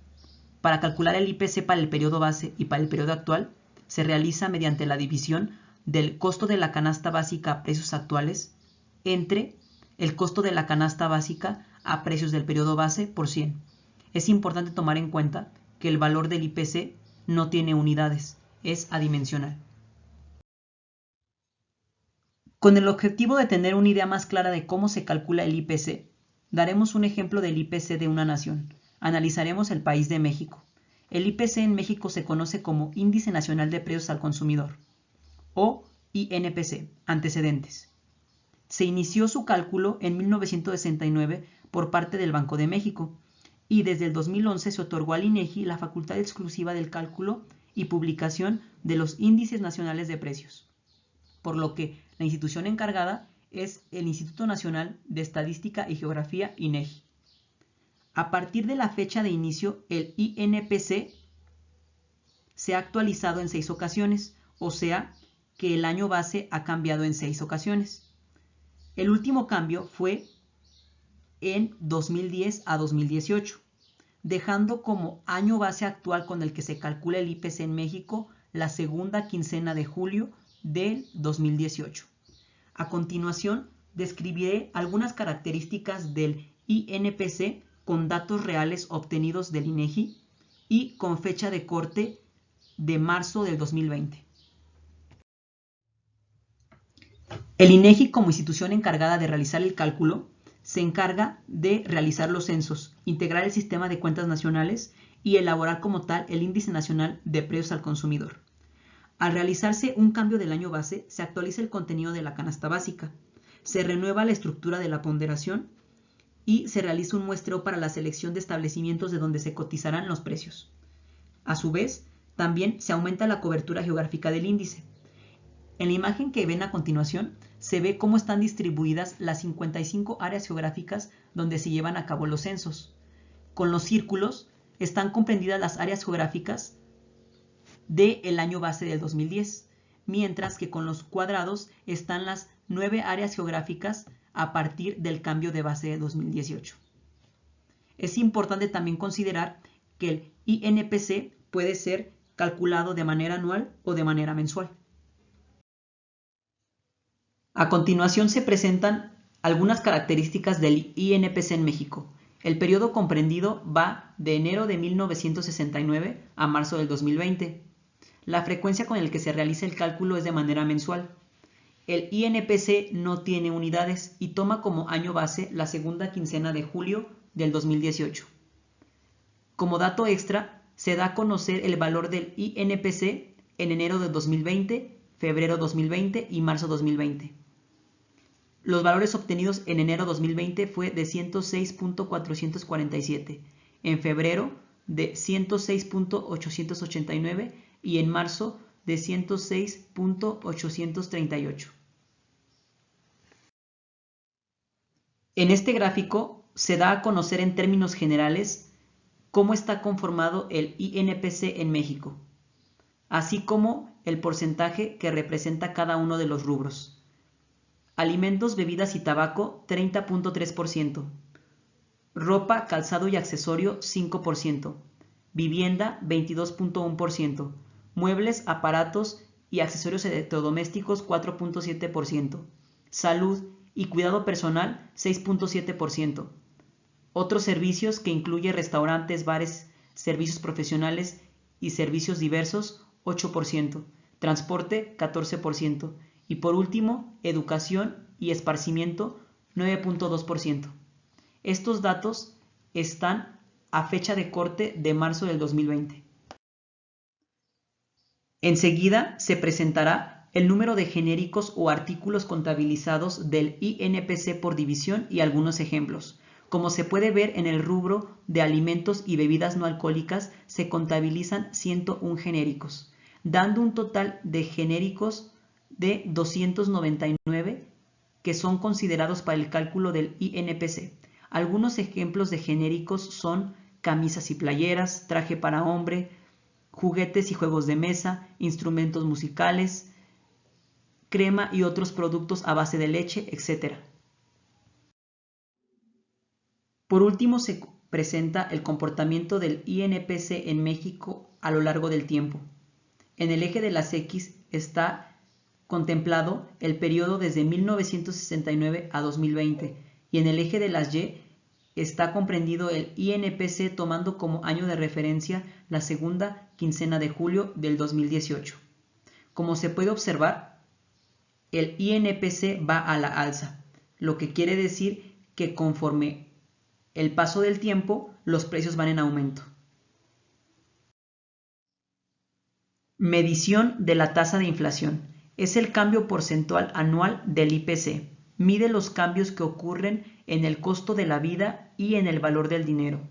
para calcular el IPC para el periodo base y para el periodo actual, se realiza mediante la división del costo de la canasta básica a precios actuales entre el costo de la canasta básica a precios del periodo base por 100. Es importante tomar en cuenta que el valor del IPC no tiene unidades, es adimensional. Con el objetivo de tener una idea más clara de cómo se calcula el IPC, daremos un ejemplo del IPC de una nación. Analizaremos el país de México. El IPC en México se conoce como Índice Nacional de Precios al Consumidor, o INPC. Antecedentes. Se inició su cálculo en 1969 por parte del Banco de México y desde el 2011 se otorgó al INEGI la facultad exclusiva del cálculo y publicación de los índices nacionales de precios, por lo que la institución encargada es el Instituto Nacional de Estadística y Geografía, INEGI. A partir de la fecha de inicio, el INPC se ha actualizado en 6 ocasiones, o sea que el año base ha cambiado en 6 ocasiones. El último cambio fue en 2010 a 2018, dejando como año base actual con el que se calcula el IPC en México la segunda quincena de julio del 2018. A continuación, describiré algunas características del INPC con datos reales obtenidos del INEGI y con fecha de corte de marzo del 2020. El INEGI, como institución encargada de realizar el cálculo, se encarga de realizar los censos, integrar el sistema de cuentas nacionales y elaborar como tal el Índice Nacional de Precios al Consumidor. Al realizarse un cambio del año base, se actualiza el contenido de la canasta básica, se renueva la estructura de la ponderación y se realiza un muestreo para la selección de establecimientos de donde se cotizarán los precios. A su vez, también se aumenta la cobertura geográfica del índice. En la imagen que ven a continuación, se ve cómo están distribuidas las 55 áreas geográficas donde se llevan a cabo los censos. Con los círculos están comprendidas las áreas geográficas del año base del 2010, mientras que con los cuadrados están las 9 áreas geográficas a partir del cambio de base de 2018. Es importante también considerar que el INPC puede ser calculado de manera anual o de manera mensual. A continuación se presentan algunas características del INPC en México. El periodo comprendido va de enero de 1969 a marzo del 2020. La frecuencia con la que se realiza el cálculo es de manera mensual. El INPC no tiene unidades y toma como año base la segunda quincena de julio del 2018. Como dato extra, se da a conocer el valor del INPC en enero de 2020, febrero 2020 y marzo 2020. Los valores obtenidos en enero 2020 fue de 106.447, en febrero de 106.889 y en marzo de 106.838. En este gráfico se da a conocer en términos generales cómo está conformado el INPC en México, así como el porcentaje que representa cada uno de los rubros. Alimentos, bebidas y tabaco, 30.3%. Ropa, calzado y accesorio, 5%. Vivienda, 22.1%. Muebles, aparatos y accesorios electrodomésticos, 4.7%. Salud y cuidado personal, 6.7%. Otros servicios, que incluye restaurantes, bares, servicios profesionales y servicios diversos, 8%. Transporte, 14%. Y por último, educación y esparcimiento, 9.2%. Estos datos están a fecha de corte de marzo del 2020. Enseguida se presentará el número de genéricos o artículos contabilizados del INPC por división y algunos ejemplos. Como se puede ver en el rubro de alimentos y bebidas no alcohólicas, se contabilizan 101 genéricos, dando un total de genéricos de 299 que son considerados para el cálculo del INPC. Algunos ejemplos de genéricos son camisas y playeras, traje para hombre, juguetes y juegos de mesa, instrumentos musicales, crema y otros productos a base de leche, etc. Por último, se presenta el comportamiento del INPC en México a lo largo del tiempo. En el eje de las X está contemplado el periodo desde 1969 a 2020 y en el eje de las Y está comprendido el INPC tomando como año de referencia la segunda quincena de julio del 2018. Como se puede observar, el INPC va a la alza, lo que quiere decir que conforme el paso del tiempo, los precios van en aumento. Medición de la tasa de inflación. Es el cambio porcentual anual del IPC. Mide los cambios que ocurren en el costo de la vida y en el valor del dinero.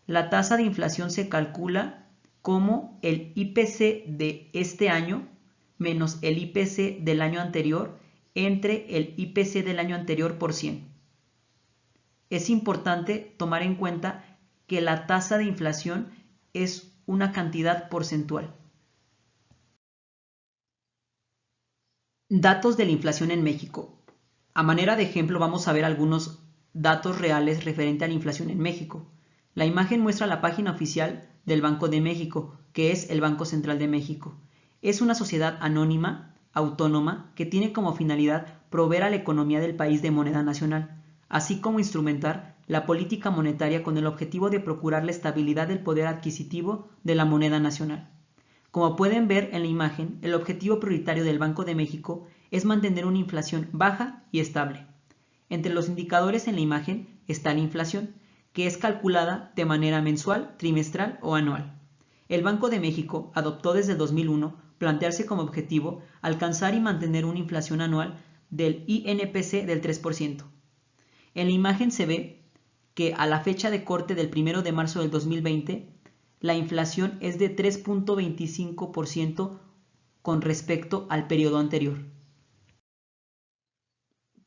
La tasa de inflación se calcula como el IPC de este año menos el IPC del año anterior entre el IPC del año anterior por 100. Es importante tomar en cuenta que la tasa de inflación es una cantidad porcentual. Datos de la inflación en México. A manera de ejemplo vamos a ver algunos datos reales referente a la inflación en México. La imagen muestra la página oficial del Banco de México, que es el Banco Central de México. Es una sociedad anónima, autónoma, que tiene como finalidad proveer a la economía del país de moneda nacional, así como instrumentar la política monetaria con el objetivo de procurar la estabilidad del poder adquisitivo de la moneda nacional. Como pueden ver en la imagen, el objetivo prioritario del Banco de México es mantener una inflación baja y estable. Entre los indicadores en la imagen está la inflación, que es calculada de manera mensual, trimestral o anual. El Banco de México adoptó desde 2001 plantearse como objetivo alcanzar y mantener una inflación anual del INPC del 3%. En la imagen se ve que a la fecha de corte del 1 de marzo del 2020, la inflación es de 3.25% con respecto al periodo anterior.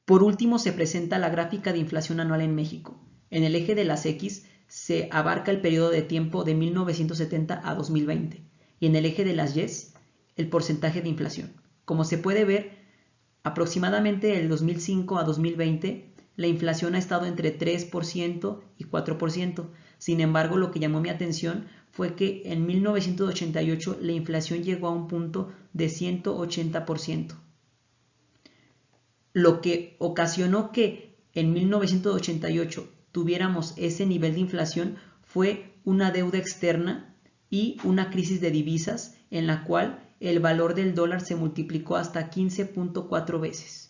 Por último, se presenta la gráfica de inflación anual en México. En el eje de las X se abarca el periodo de tiempo de 1970 a 2020 y en el eje de las Y el porcentaje de inflación. Como se puede ver, aproximadamente del 2005 a 2020 la inflación ha estado entre 3% y 4%. Sin embargo, lo que llamó mi atención fue que en 1988 la inflación llegó a un punto de 180%, lo que ocasionó que en 1988 tuviéramos ese nivel de inflación fue una deuda externa y una crisis de divisas en la cual el valor del dólar se multiplicó hasta 15.4 veces.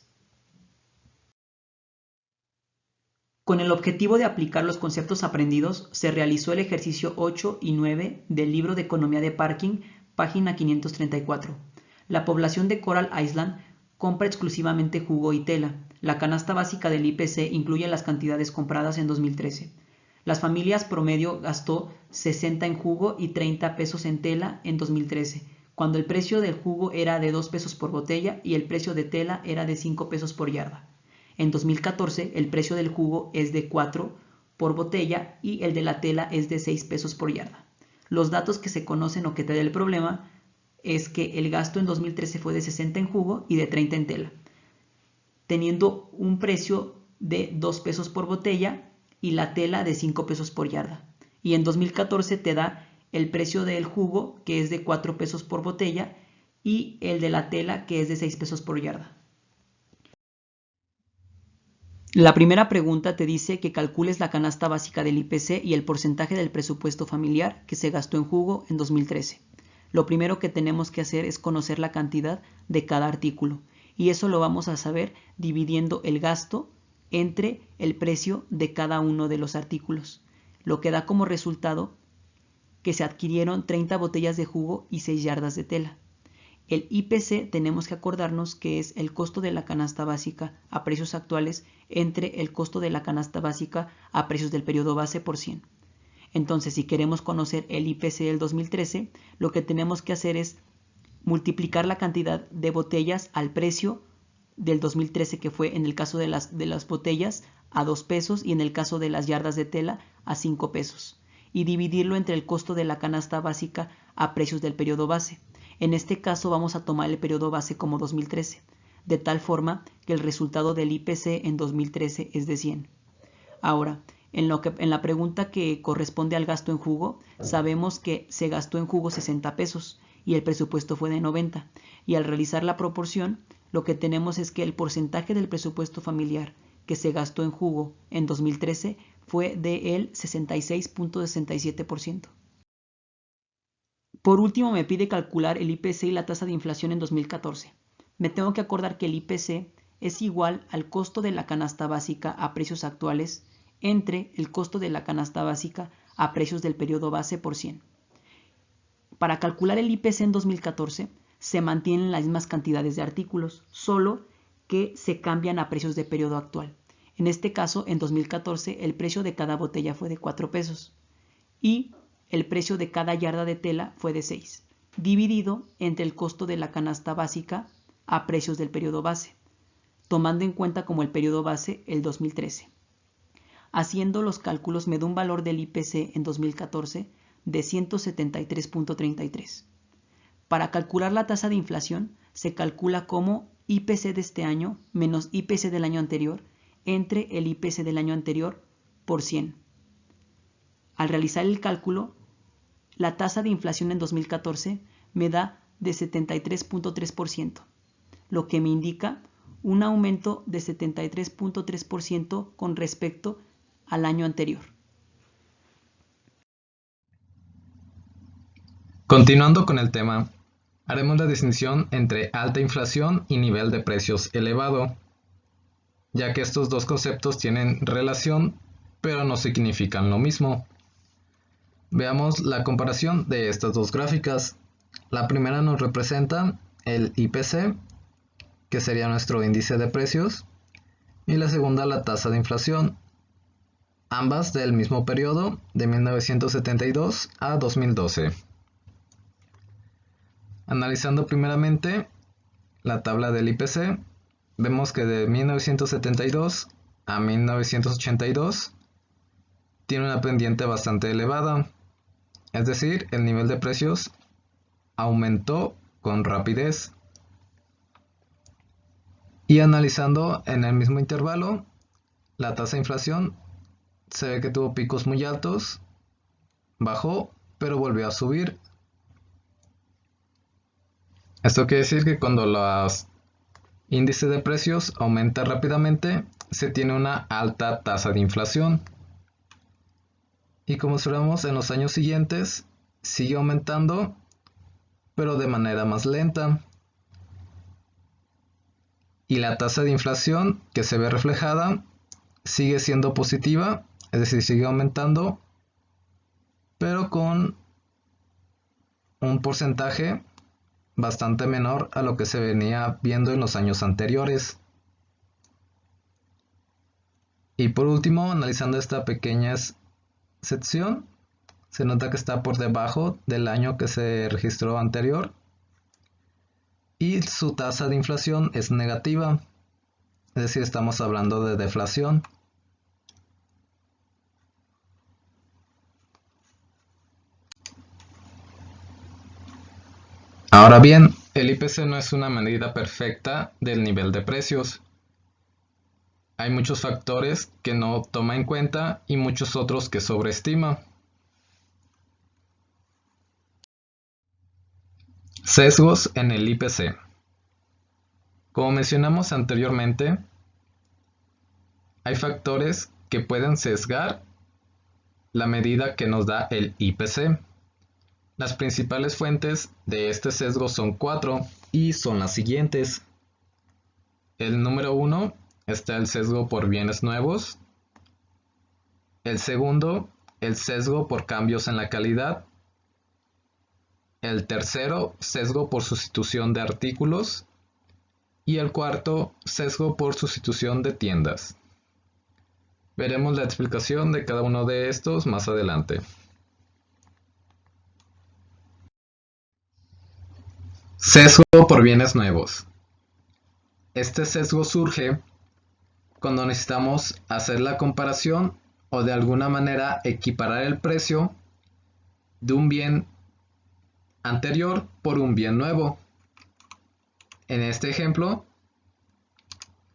Con el objetivo de aplicar los conceptos aprendidos, se realizó el ejercicio 8 y 9 del libro de Economía de Parking, página 534. La población de Coral Island compra exclusivamente jugo y tela. La canasta básica del IPC incluye las cantidades compradas en 2013. Las familias promedio gastó 60 en jugo y 30 pesos en tela en 2013, cuando el precio del jugo era de 2 pesos por botella y el precio de tela era de 5 pesos por yarda. En 2014 el precio del jugo es de 4 por botella y el de la tela es de 6 pesos por yarda. Los datos que se conocen o que te da el problema es que el gasto en 2013 fue de 60 en jugo y de 30 en tela, teniendo un precio de 2 pesos por botella y la tela de 5 pesos por yarda. Y en 2014 te da el precio del jugo, que es de 4 pesos por botella, y el de la tela, que es de 6 pesos por yarda. La primera pregunta te dice que calcules la canasta básica del IPC y el porcentaje del presupuesto familiar que se gastó en jugo en 2013. Lo primero que tenemos que hacer es conocer la cantidad de cada artículo, y eso lo vamos a saber dividiendo el gasto entre el precio de cada uno de los artículos, lo que da como resultado que se adquirieron 30 botellas de jugo y 6 yardas de tela. El IPC tenemos que acordarnos que es el costo de la canasta básica a precios actuales entre el costo de la canasta básica a precios del periodo base por 100. Entonces, si queremos conocer el IPC del 2013, lo que tenemos que hacer es multiplicar la cantidad de botellas al precio del 2013, que fue en el caso de las botellas a 2 pesos y en el caso de las yardas de tela a 5 pesos, y dividirlo entre el costo de la canasta básica a precios del periodo base. En este caso vamos a tomar el periodo base como 2013, de tal forma que el resultado del IPC en 2013 es de 100. Ahora, en la pregunta que corresponde al gasto en jugo, sabemos que se gastó en jugo 60 pesos y el presupuesto fue de 90. Y al realizar la proporción, lo que tenemos es que el porcentaje del presupuesto familiar que se gastó en jugo en 2013 fue del 66.67%. Por último, me pide calcular el IPC y la tasa de inflación en 2014. Me tengo que acordar que el IPC es igual al costo de la canasta básica a precios actuales entre el costo de la canasta básica a precios del periodo base por 100. Para calcular el IPC en 2014 se mantienen las mismas cantidades de artículos, solo que se cambian a precios de periodo actual. En este caso, en 2014, el precio de cada botella fue de 4 pesos y el precio de cada yarda de tela fue de 6, dividido entre el costo de la canasta básica a precios del periodo base, tomando en cuenta como el periodo base el 2013. Haciendo los cálculos me da un valor del IPC en 2014 de 173.33. Para calcular la tasa de inflación se calcula como IPC de este año menos IPC del año anterior entre el IPC del año anterior por 100. Al realizar el cálculo, la tasa de inflación en 2014 me da de 73.3%, lo que me indica un aumento de 73.3% con respecto al año anterior. Continuando con el tema, haremos la distinción entre alta inflación y nivel de precios elevado, ya que estos dos conceptos tienen relación, pero no significan lo mismo. Veamos la comparación de estas dos gráficas. La primera nos representa el IPC, que sería nuestro índice de precios, y la segunda la tasa de inflación, ambas del mismo periodo de 1972 a 2012. Analizando primeramente la tabla del IPC, vemos que de 1972 a 1982 tiene una pendiente bastante elevada, es decir, el nivel de precios aumentó con rapidez. Y analizando en el mismo intervalo, la tasa de inflación se ve que tuvo picos muy altos, bajó, pero volvió a subir. Esto quiere decir que cuando los índices de precios aumenta rápidamente, se tiene una alta tasa de inflación. Y como observamos en los años siguientes, sigue aumentando, pero de manera más lenta. Y la tasa de inflación que se ve reflejada sigue siendo positiva, es decir, sigue aumentando, pero con un porcentaje bastante menor a lo que se venía viendo en los años anteriores. Y por último, analizando esta pequeña sección, se nota que está por debajo del año que se registró anterior y su tasa de inflación es negativa, es decir, estamos hablando de deflación. Ahora bien, el IPC no es una medida perfecta del nivel de precios. Hay muchos factores que no toma en cuenta y muchos otros que sobreestima. Sesgos en el IPC. Como mencionamos anteriormente, hay factores que pueden sesgar la medida que nos da el IPC. Las principales fuentes de este sesgo son 4 y son las siguientes. El número 1 está el sesgo por bienes nuevos. El segundo, el sesgo por cambios en la calidad. El tercero, sesgo por sustitución de artículos. Y el cuarto, sesgo por sustitución de tiendas. Veremos la explicación de cada uno de estos más adelante. Sesgo por bienes nuevos. Este sesgo surge cuando necesitamos hacer la comparación o de alguna manera equiparar el precio de un bien anterior por un bien nuevo. En este ejemplo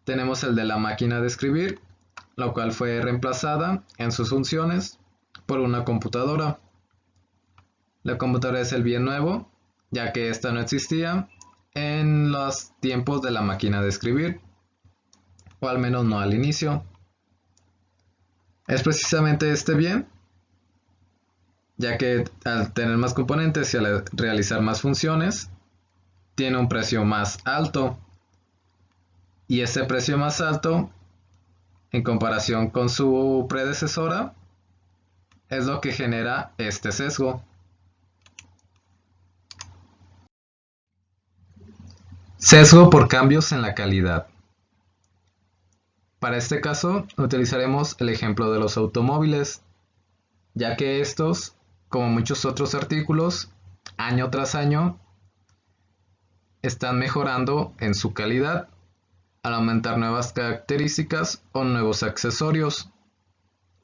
tenemos el de la máquina de escribir, la cual fue reemplazada en sus funciones por una computadora. La computadora es el bien nuevo, ya que esta no existía en los tiempos de la máquina de escribir, o al menos no al inicio. Es precisamente este bien, ya que al tener más componentes y al realizar más funciones, tiene un precio más alto. Y ese precio más alto, en comparación con su predecesora, es lo que genera este sesgo. Sesgo por cambios en la calidad. Para este caso, utilizaremos el ejemplo de los automóviles, ya que estos, como muchos otros artículos, año tras año, están mejorando en su calidad al aumentar nuevas características o nuevos accesorios,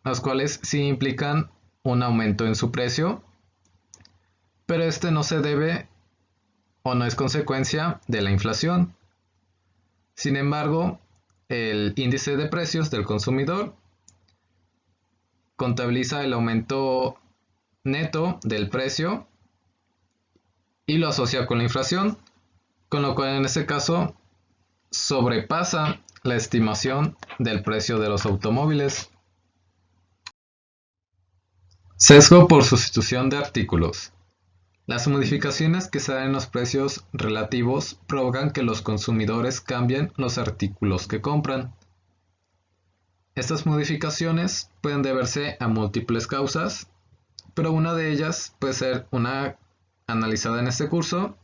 los cuales sí implican un aumento en su precio, pero este no se debe o no es consecuencia de la inflación. Sin embargo, el índice de precios del consumidor contabiliza el aumento neto del precio y lo asocia con la inflación, con lo cual en este caso sobrepasa la estimación del precio de los automóviles. Sesgo por sustitución de artículos. Las modificaciones que se dan en los precios relativos provocan que los consumidores cambien los artículos que compran. Estas modificaciones pueden deberse a múltiples causas, pero una de ellas puede ser una analizada en este curso,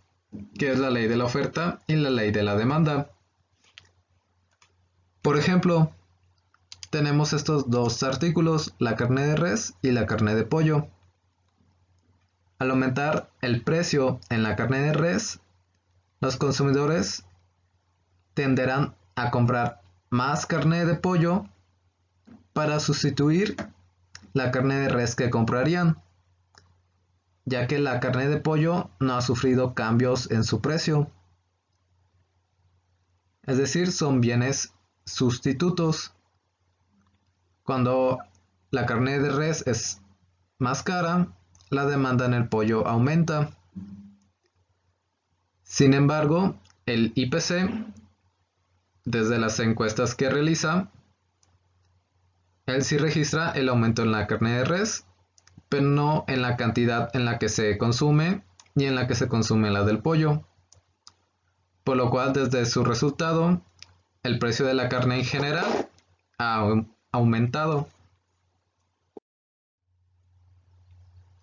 que es la ley de la oferta y la ley de la demanda. Por ejemplo, tenemos estos dos artículos, la carne de res y la carne de pollo. Al aumentar el precio en la carne de res, los consumidores tenderán a comprar más carne de pollo para sustituir la carne de res que comprarían, ya que la carne de pollo no ha sufrido cambios en su precio. Es decir, son bienes sustitutos. Cuando la carne de res es más cara, la demanda en el pollo aumenta. Sin embargo, el IPC, desde las encuestas que realiza, él sí registra el aumento en la carne de res, pero no en la cantidad en la que se consume ni en la que se consume la del pollo. Por lo cual, desde su resultado, el precio de la carne en general ha aumentado.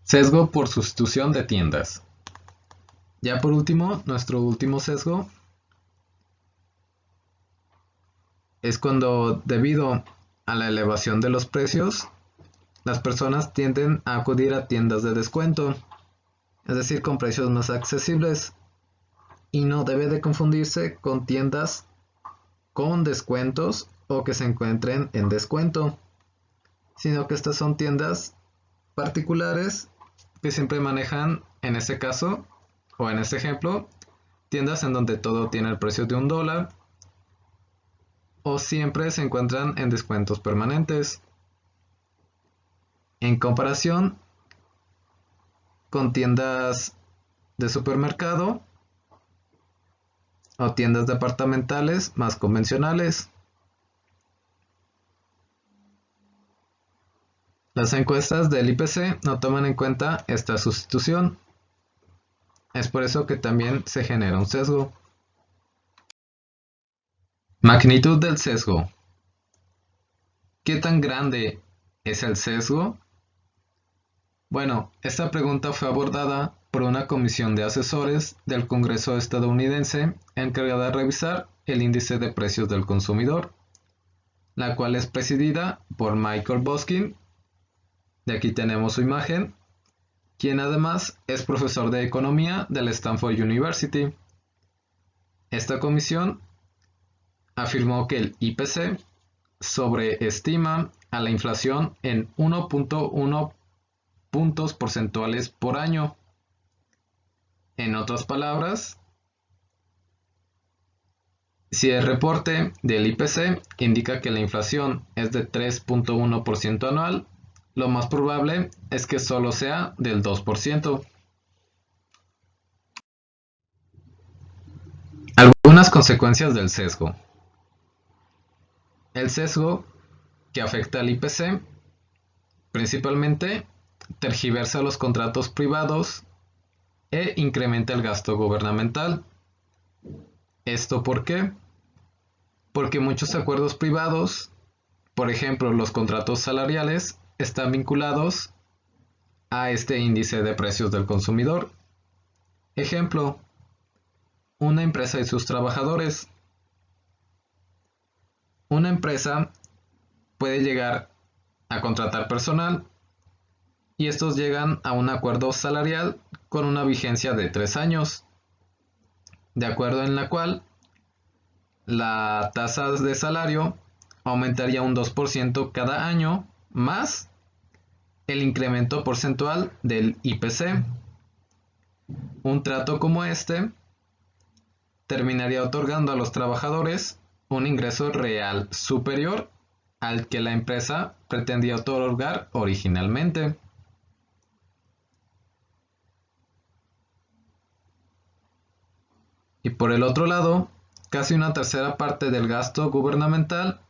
Sesgo por sustitución de tiendas. Ya por último, nuestro último sesgo es cuando, debido a la elevación de los precios, las personas tienden a acudir a tiendas de descuento, es decir, con precios más accesibles, y no debe de confundirse con tiendas con descuentos o que se encuentren en descuento, sino que estas son tiendas particulares que siempre manejan, en este caso o en este ejemplo, tiendas en donde todo tiene el precio de $1 o siempre se encuentran en descuentos permanentes, en comparación con tiendas de supermercado o tiendas departamentales más convencionales. Las encuestas del IPC no toman en cuenta esta sustitución. Es por eso que también se genera un sesgo. Magnitud del sesgo. ¿Qué tan grande es el sesgo? Bueno, esta pregunta fue abordada por una comisión de asesores del Congreso estadounidense encargada de revisar el índice de precios del consumidor, la cual es presidida por Michael Boskin. De aquí tenemos su imagen, quien además es profesor de economía de la Stanford University. Esta comisión afirmó que el IPC sobreestima a la inflación en 1.1 puntos porcentuales por año. En otras palabras, si el reporte del IPC indica que la inflación es de 3.1% anual, lo más probable es que solo sea del 2%. Algunas consecuencias del sesgo. El sesgo que afecta al IPC principalmente tergiversa los contratos privados e incrementa el gasto gubernamental. ¿Esto por qué? Porque muchos acuerdos privados, por ejemplo los contratos salariales, están vinculados a este índice de precios del consumidor. Ejemplo, una empresa y sus trabajadores. Una empresa puede llegar a contratar personal y estos llegan a un acuerdo salarial con una vigencia de 3 años, de acuerdo en la cual la tasa de salario aumentaría un 2% cada año más el incremento porcentual del IPC. Un trato como este terminaría otorgando a los trabajadores un ingreso real superior al que la empresa pretendía otorgar originalmente. Y por el otro lado, casi una tercera parte del gasto gubernamental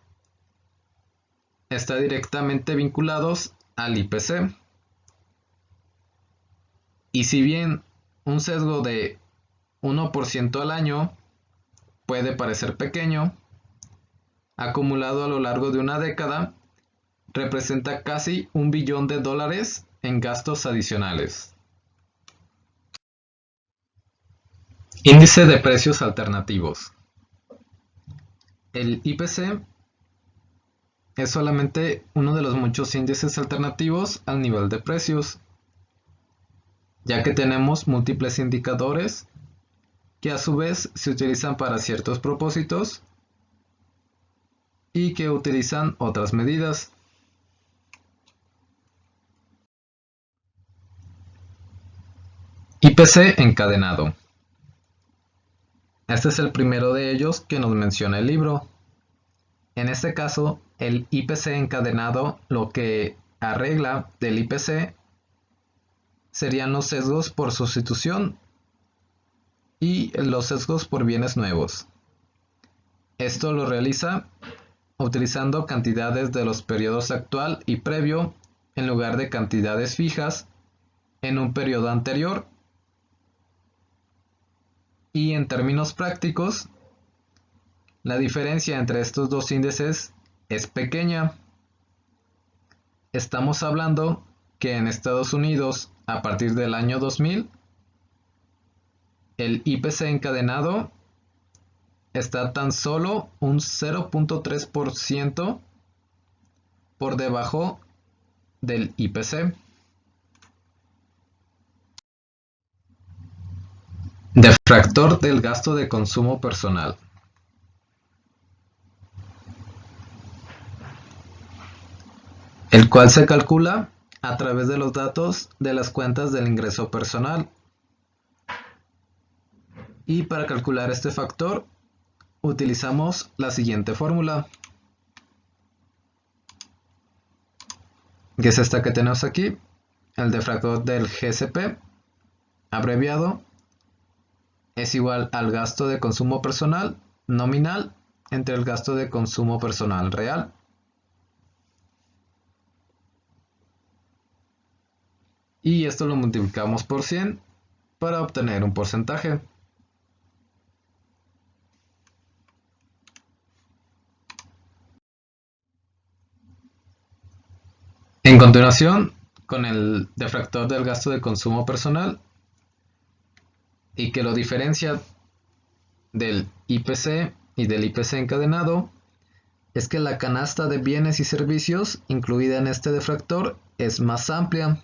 está directamente vinculados al IPC. Y si bien un sesgo de 1% al año puede parecer pequeño, acumulado a lo largo de una década, representa casi $1 billón en gastos adicionales. Índice de precios alternativos. El IPC es solamente uno de los muchos índices alternativos al nivel de precios, ya que tenemos múltiples indicadores que a su vez se utilizan para ciertos propósitos y que utilizan otras medidas. IPC encadenado. Este es el primero de ellos que nos menciona el libro. En este caso, el IPC encadenado lo que arregla del IPC serían los sesgos por sustitución y los sesgos por bienes nuevos. Esto lo realiza utilizando cantidades de los periodos actual y previo en lugar de cantidades fijas en un periodo anterior. Y en términos prácticos, la diferencia entre estos dos índices es pequeña. Estamos hablando que en Estados Unidos, a partir del año 2000, el IPC encadenado está tan solo un 0.3% por debajo del IPC. Defractor del gasto de consumo personal. El cual se calcula a través de los datos de las cuentas del ingreso personal. Y para calcular este factor utilizamos la siguiente fórmula, que es esta que tenemos aquí, el defractor del GCP, abreviado, es igual al gasto de consumo personal nominal entre el gasto de consumo personal real. Y esto lo multiplicamos por 100 para obtener un porcentaje. En continuación, con el defractor del gasto de consumo personal, y que lo diferencia del IPC y del IPC encadenado, es que la canasta de bienes y servicios incluida en este defractor es más amplia,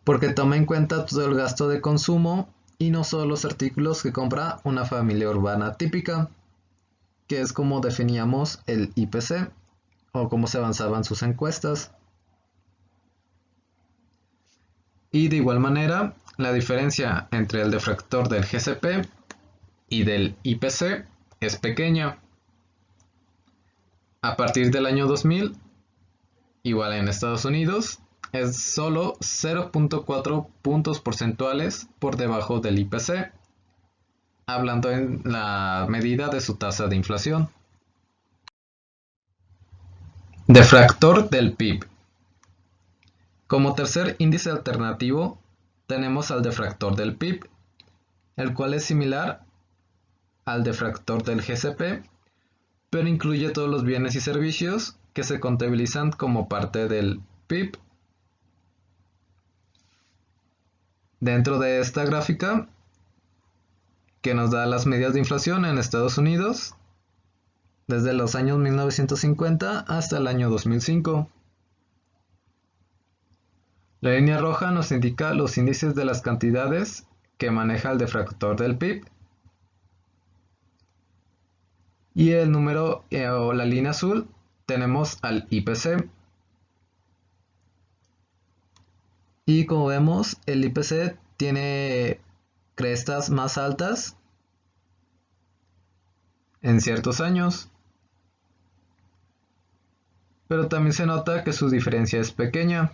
porque toma en cuenta todo el gasto de consumo y no solo los artículos que compra una familia urbana típica, que es como definíamos el IPC o cómo se avanzaban sus encuestas. Y de igual manera, la diferencia entre el defractor del GCP y del IPC es pequeña. A partir del año 2000, igual en Estados Unidos, es solo 0.4 puntos porcentuales por debajo del IPC, hablando en la medida de su tasa de inflación. Defractor del PIB. Como tercer índice alternativo tenemos al defractor del PIB, el cual es similar al defractor del GCP, pero incluye todos los bienes y servicios que se contabilizan como parte del PIB. Dentro de esta gráfica que nos da las medidas de inflación en Estados Unidos desde los años 1950 hasta el año 2005. La línea roja nos indica los índices de las cantidades que maneja el defractor del PIB. Y el número o la línea azul tenemos al IPC. Y como vemos, el IPC tiene crestas más altas en ciertos años, pero también se nota que su diferencia es pequeña.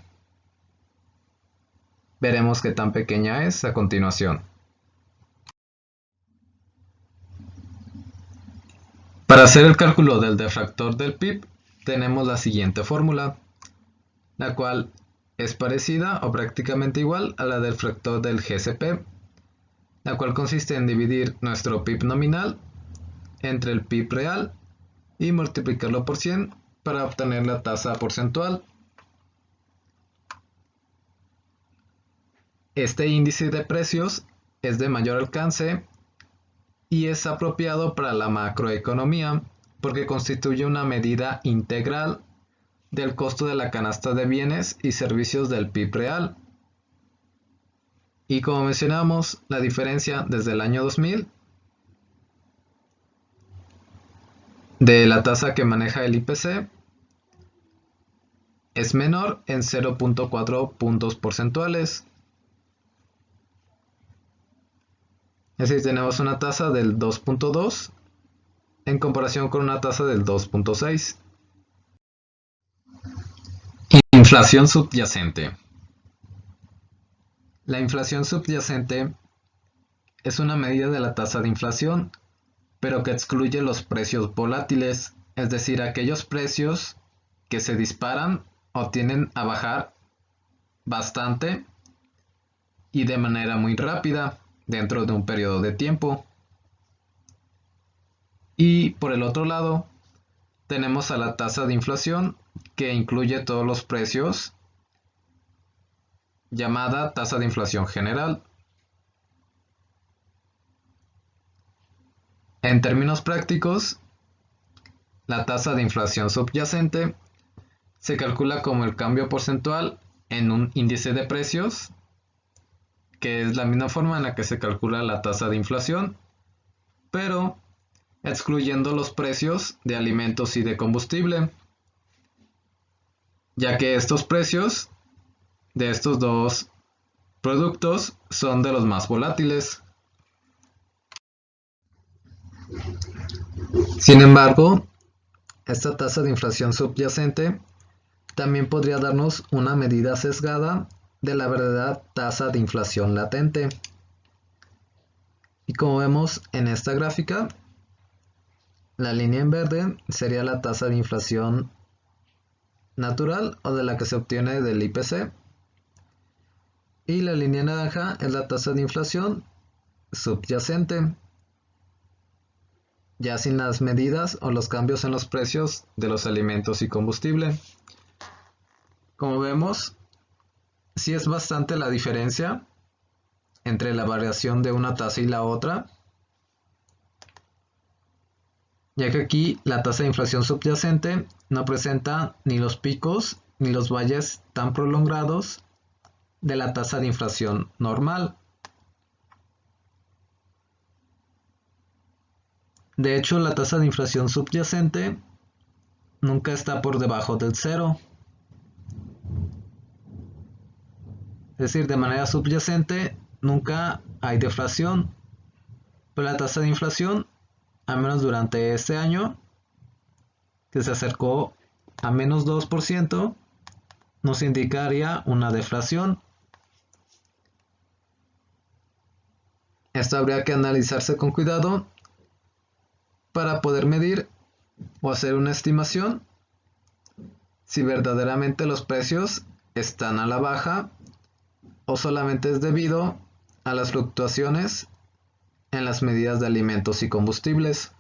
Veremos qué tan pequeña es a continuación. Para hacer el cálculo del defractor del PIB, tenemos la siguiente fórmula, la cual es parecida o prácticamente igual a la del fractor del GCP, la cual consiste en dividir nuestro PIB nominal entre el PIB real y multiplicarlo por 100 para obtener la tasa porcentual. Este índice de precios es de mayor alcance y es apropiado para la macroeconomía porque constituye una medida integral del costo de la canasta de bienes y servicios del PIB real. Y como mencionamos, la diferencia desde el año 2000 de la tasa que maneja el IPC es menor en 0.4 puntos porcentuales. Es decir, tenemos una tasa del 2.2 en comparación con una tasa del 2.6. Inflación subyacente. La inflación subyacente es una medida de la tasa de inflación, pero que excluye los precios volátiles, es decir, aquellos precios que se disparan o tienden a bajar bastante y de manera muy rápida dentro de un periodo de tiempo. Y por el otro lado, tenemos a la tasa de inflación que incluye todos los precios, llamada tasa de inflación general. En términos prácticos, la tasa de inflación subyacente se calcula como el cambio porcentual en un índice de precios, que es la misma forma en la que se calcula la tasa de inflación, pero excluyendo los precios de alimentos y de combustible, ya que estos precios de estos dos productos son de los más volátiles. Sin embargo, esta tasa de inflación subyacente también podría darnos una medida sesgada de la verdadera tasa de inflación latente. Y como vemos en esta gráfica, la línea en verde sería la tasa de inflación natural o de la que se obtiene del IPC. Y la línea naranja es la tasa de inflación subyacente, ya sin las medidas o los cambios en los precios de los alimentos y combustible. Como vemos, sí es bastante la diferencia entre la variación de una tasa y la otra, ya que aquí la tasa de inflación subyacente no presenta ni los picos ni los valles tan prolongados de la tasa de inflación normal. De hecho, la tasa de inflación subyacente nunca está por debajo del cero. Es decir, de manera subyacente nunca hay deflación, pero la tasa de inflación, al menos durante este año, que se acercó a menos 2%, nos indicaría una deflación. Esto habría que analizarse con cuidado para poder medir o hacer una estimación si verdaderamente los precios están a la baja o solamente es debido a las fluctuaciones en las medidas de alimentos y combustibles.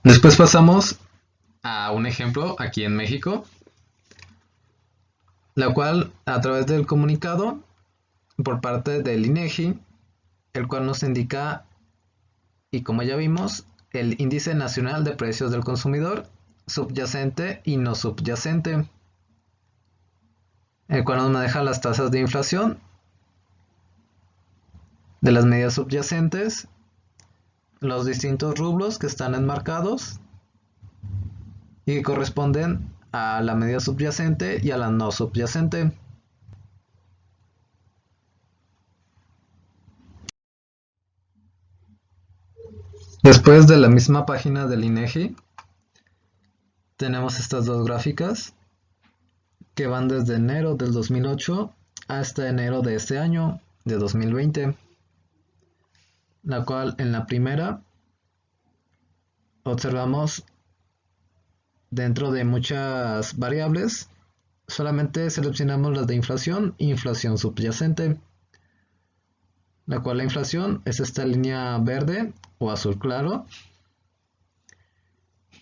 Después pasamos a un ejemplo aquí en México, la cual a través del comunicado por parte del INEGI, el cual nos indica, y como ya vimos, el Índice Nacional de Precios del Consumidor, subyacente y no subyacente, el cual nos maneja las tasas de inflación de las medidas subyacentes, los distintos rublos que están enmarcados y que corresponden a la medida subyacente y a la no subyacente. Después de la misma página del INEGI, tenemos estas dos gráficas que van desde enero del 2008 hasta enero de este año, de 2020, la cual en la primera observamos dentro de muchas variables, solamente seleccionamos las de inflación e inflación subyacente, la cual la inflación es esta línea verde o azul claro,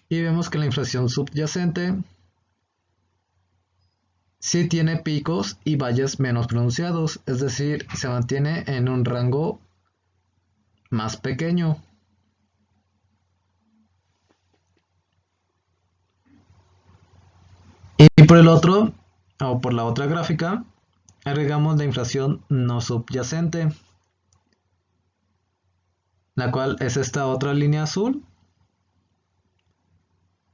y vemos que la inflación subyacente sí tiene picos y valles menos pronunciados, es decir, se mantiene en un rango más pequeño. Y por el otro, o por la otra gráfica, agregamos la inflación no subyacente, la cual es esta otra línea azul,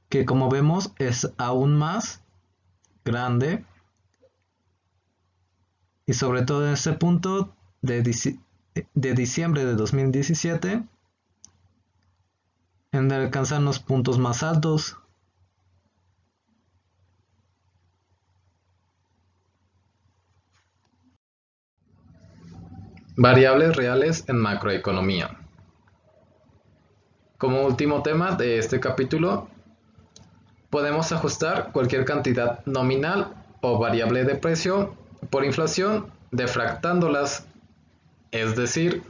que como vemos es aún más grande, y sobre todo en este punto de diciembre de 2017, en donde alcanzan los puntos más altos. Variables reales en macroeconomía. Como último tema de este capítulo, podemos ajustar cualquier cantidad nominal o variable de precio por inflación defractándolas, es decir,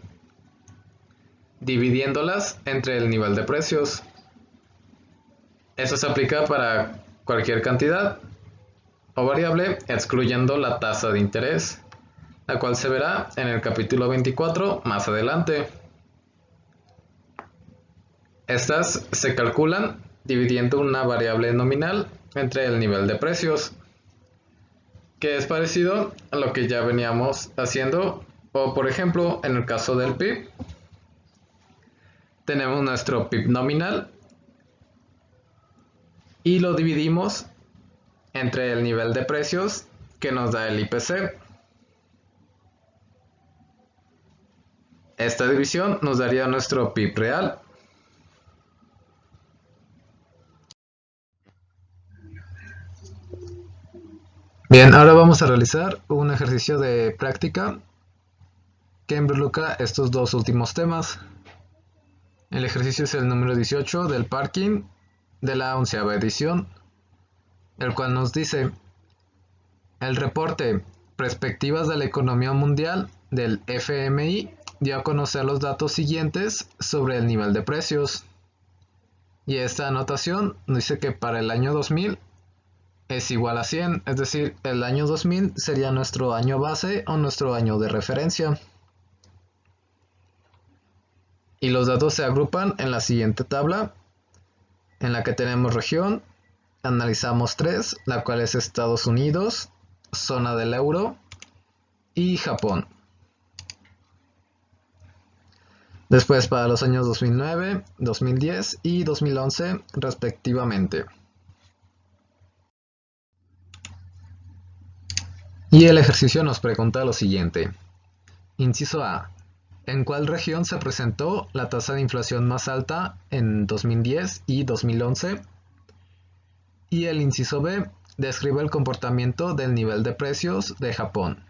dividiéndolas entre el nivel de precios. Eso se aplica para cualquier cantidad o variable excluyendo la tasa de interés, la cual se verá en el capítulo 24 más adelante. Estas se calculan dividiendo una variable nominal entre el nivel de precios, que es parecido a lo que ya veníamos haciendo, o por ejemplo en el caso del PIB, tenemos nuestro PIB nominal y lo dividimos entre el nivel de precios que nos da el IPC. Esta división nos daría nuestro PIB real. Bien, ahora vamos a realizar un ejercicio de práctica que involucra estos dos últimos temas. El ejercicio es el número 18 del parking de la 11ª edición, el cual nos dice: el reporte Perspectivas de la Economía Mundial del FMI dio a conocer los datos siguientes sobre el nivel de precios. Y esta anotación dice que para el año 2000 es igual a 100, es decir, el año 2000 sería nuestro año base o nuestro año de referencia. Y los datos se agrupan en la siguiente tabla, en la que tenemos región, analizamos tres, la cual es Estados Unidos, zona del euro y Japón. Después para los años 2009, 2010 y 2011 respectivamente. Y el ejercicio nos pregunta lo siguiente. Inciso A. ¿En cuál región se presentó la tasa de inflación más alta en 2010 y 2011? Y el inciso B. Describe el comportamiento del nivel de precios de Japón.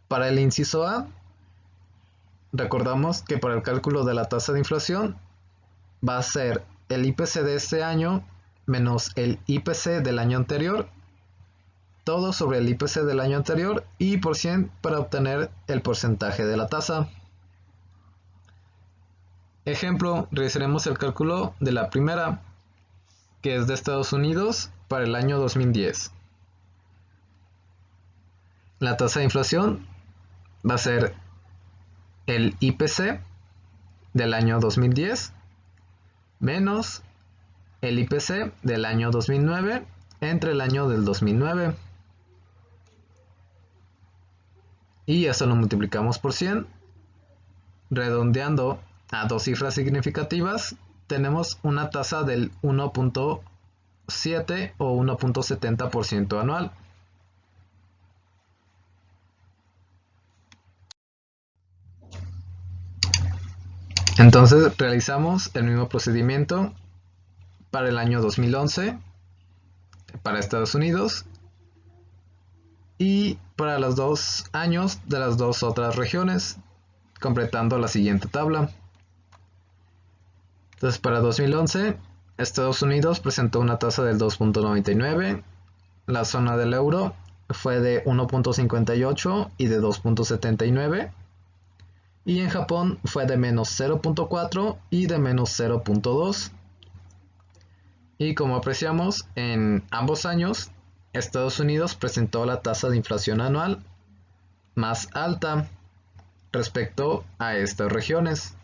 Para el inciso A, recordamos que para el cálculo de la tasa de inflación va a ser el IPC de este año menos el IPC del año anterior, todo sobre el IPC del año anterior y por 100 para obtener el porcentaje de la tasa. Ejemplo, realizaremos el cálculo de la primera, que es de Estados Unidos para el año 2010. la tasa de inflación va a ser el IPC del año 2010 menos el IPC del año 2009 entre el año del 2009. Y eso lo multiplicamos por 100. Redondeando a dos cifras significativas, tenemos una tasa del 1.7 o 1.70% anual. Entonces realizamos el mismo procedimiento para el año 2011 para Estados Unidos y para los 2 años de las dos otras regiones, completando la siguiente tabla. Entonces para 2011 Estados Unidos presentó una tasa del 2.99, la zona del euro fue de 1.58 y de 2.79, y en Japón fue de menos 0.4 y de menos 0.2. Y como apreciamos, en ambos años, Estados Unidos presentó la tasa de inflación anual más alta respecto a estas regiones.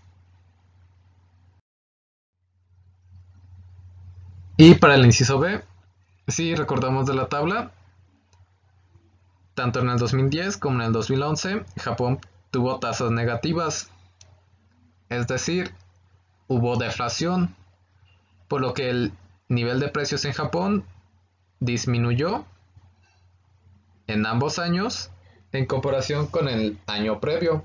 Y para el inciso B, si recordamos de la tabla, tanto en el 2010 como en el 2011, Japón tuvo tasas negativas, es decir, hubo deflación, por lo que el nivel de precios en Japón disminuyó en ambos años en comparación con el año previo.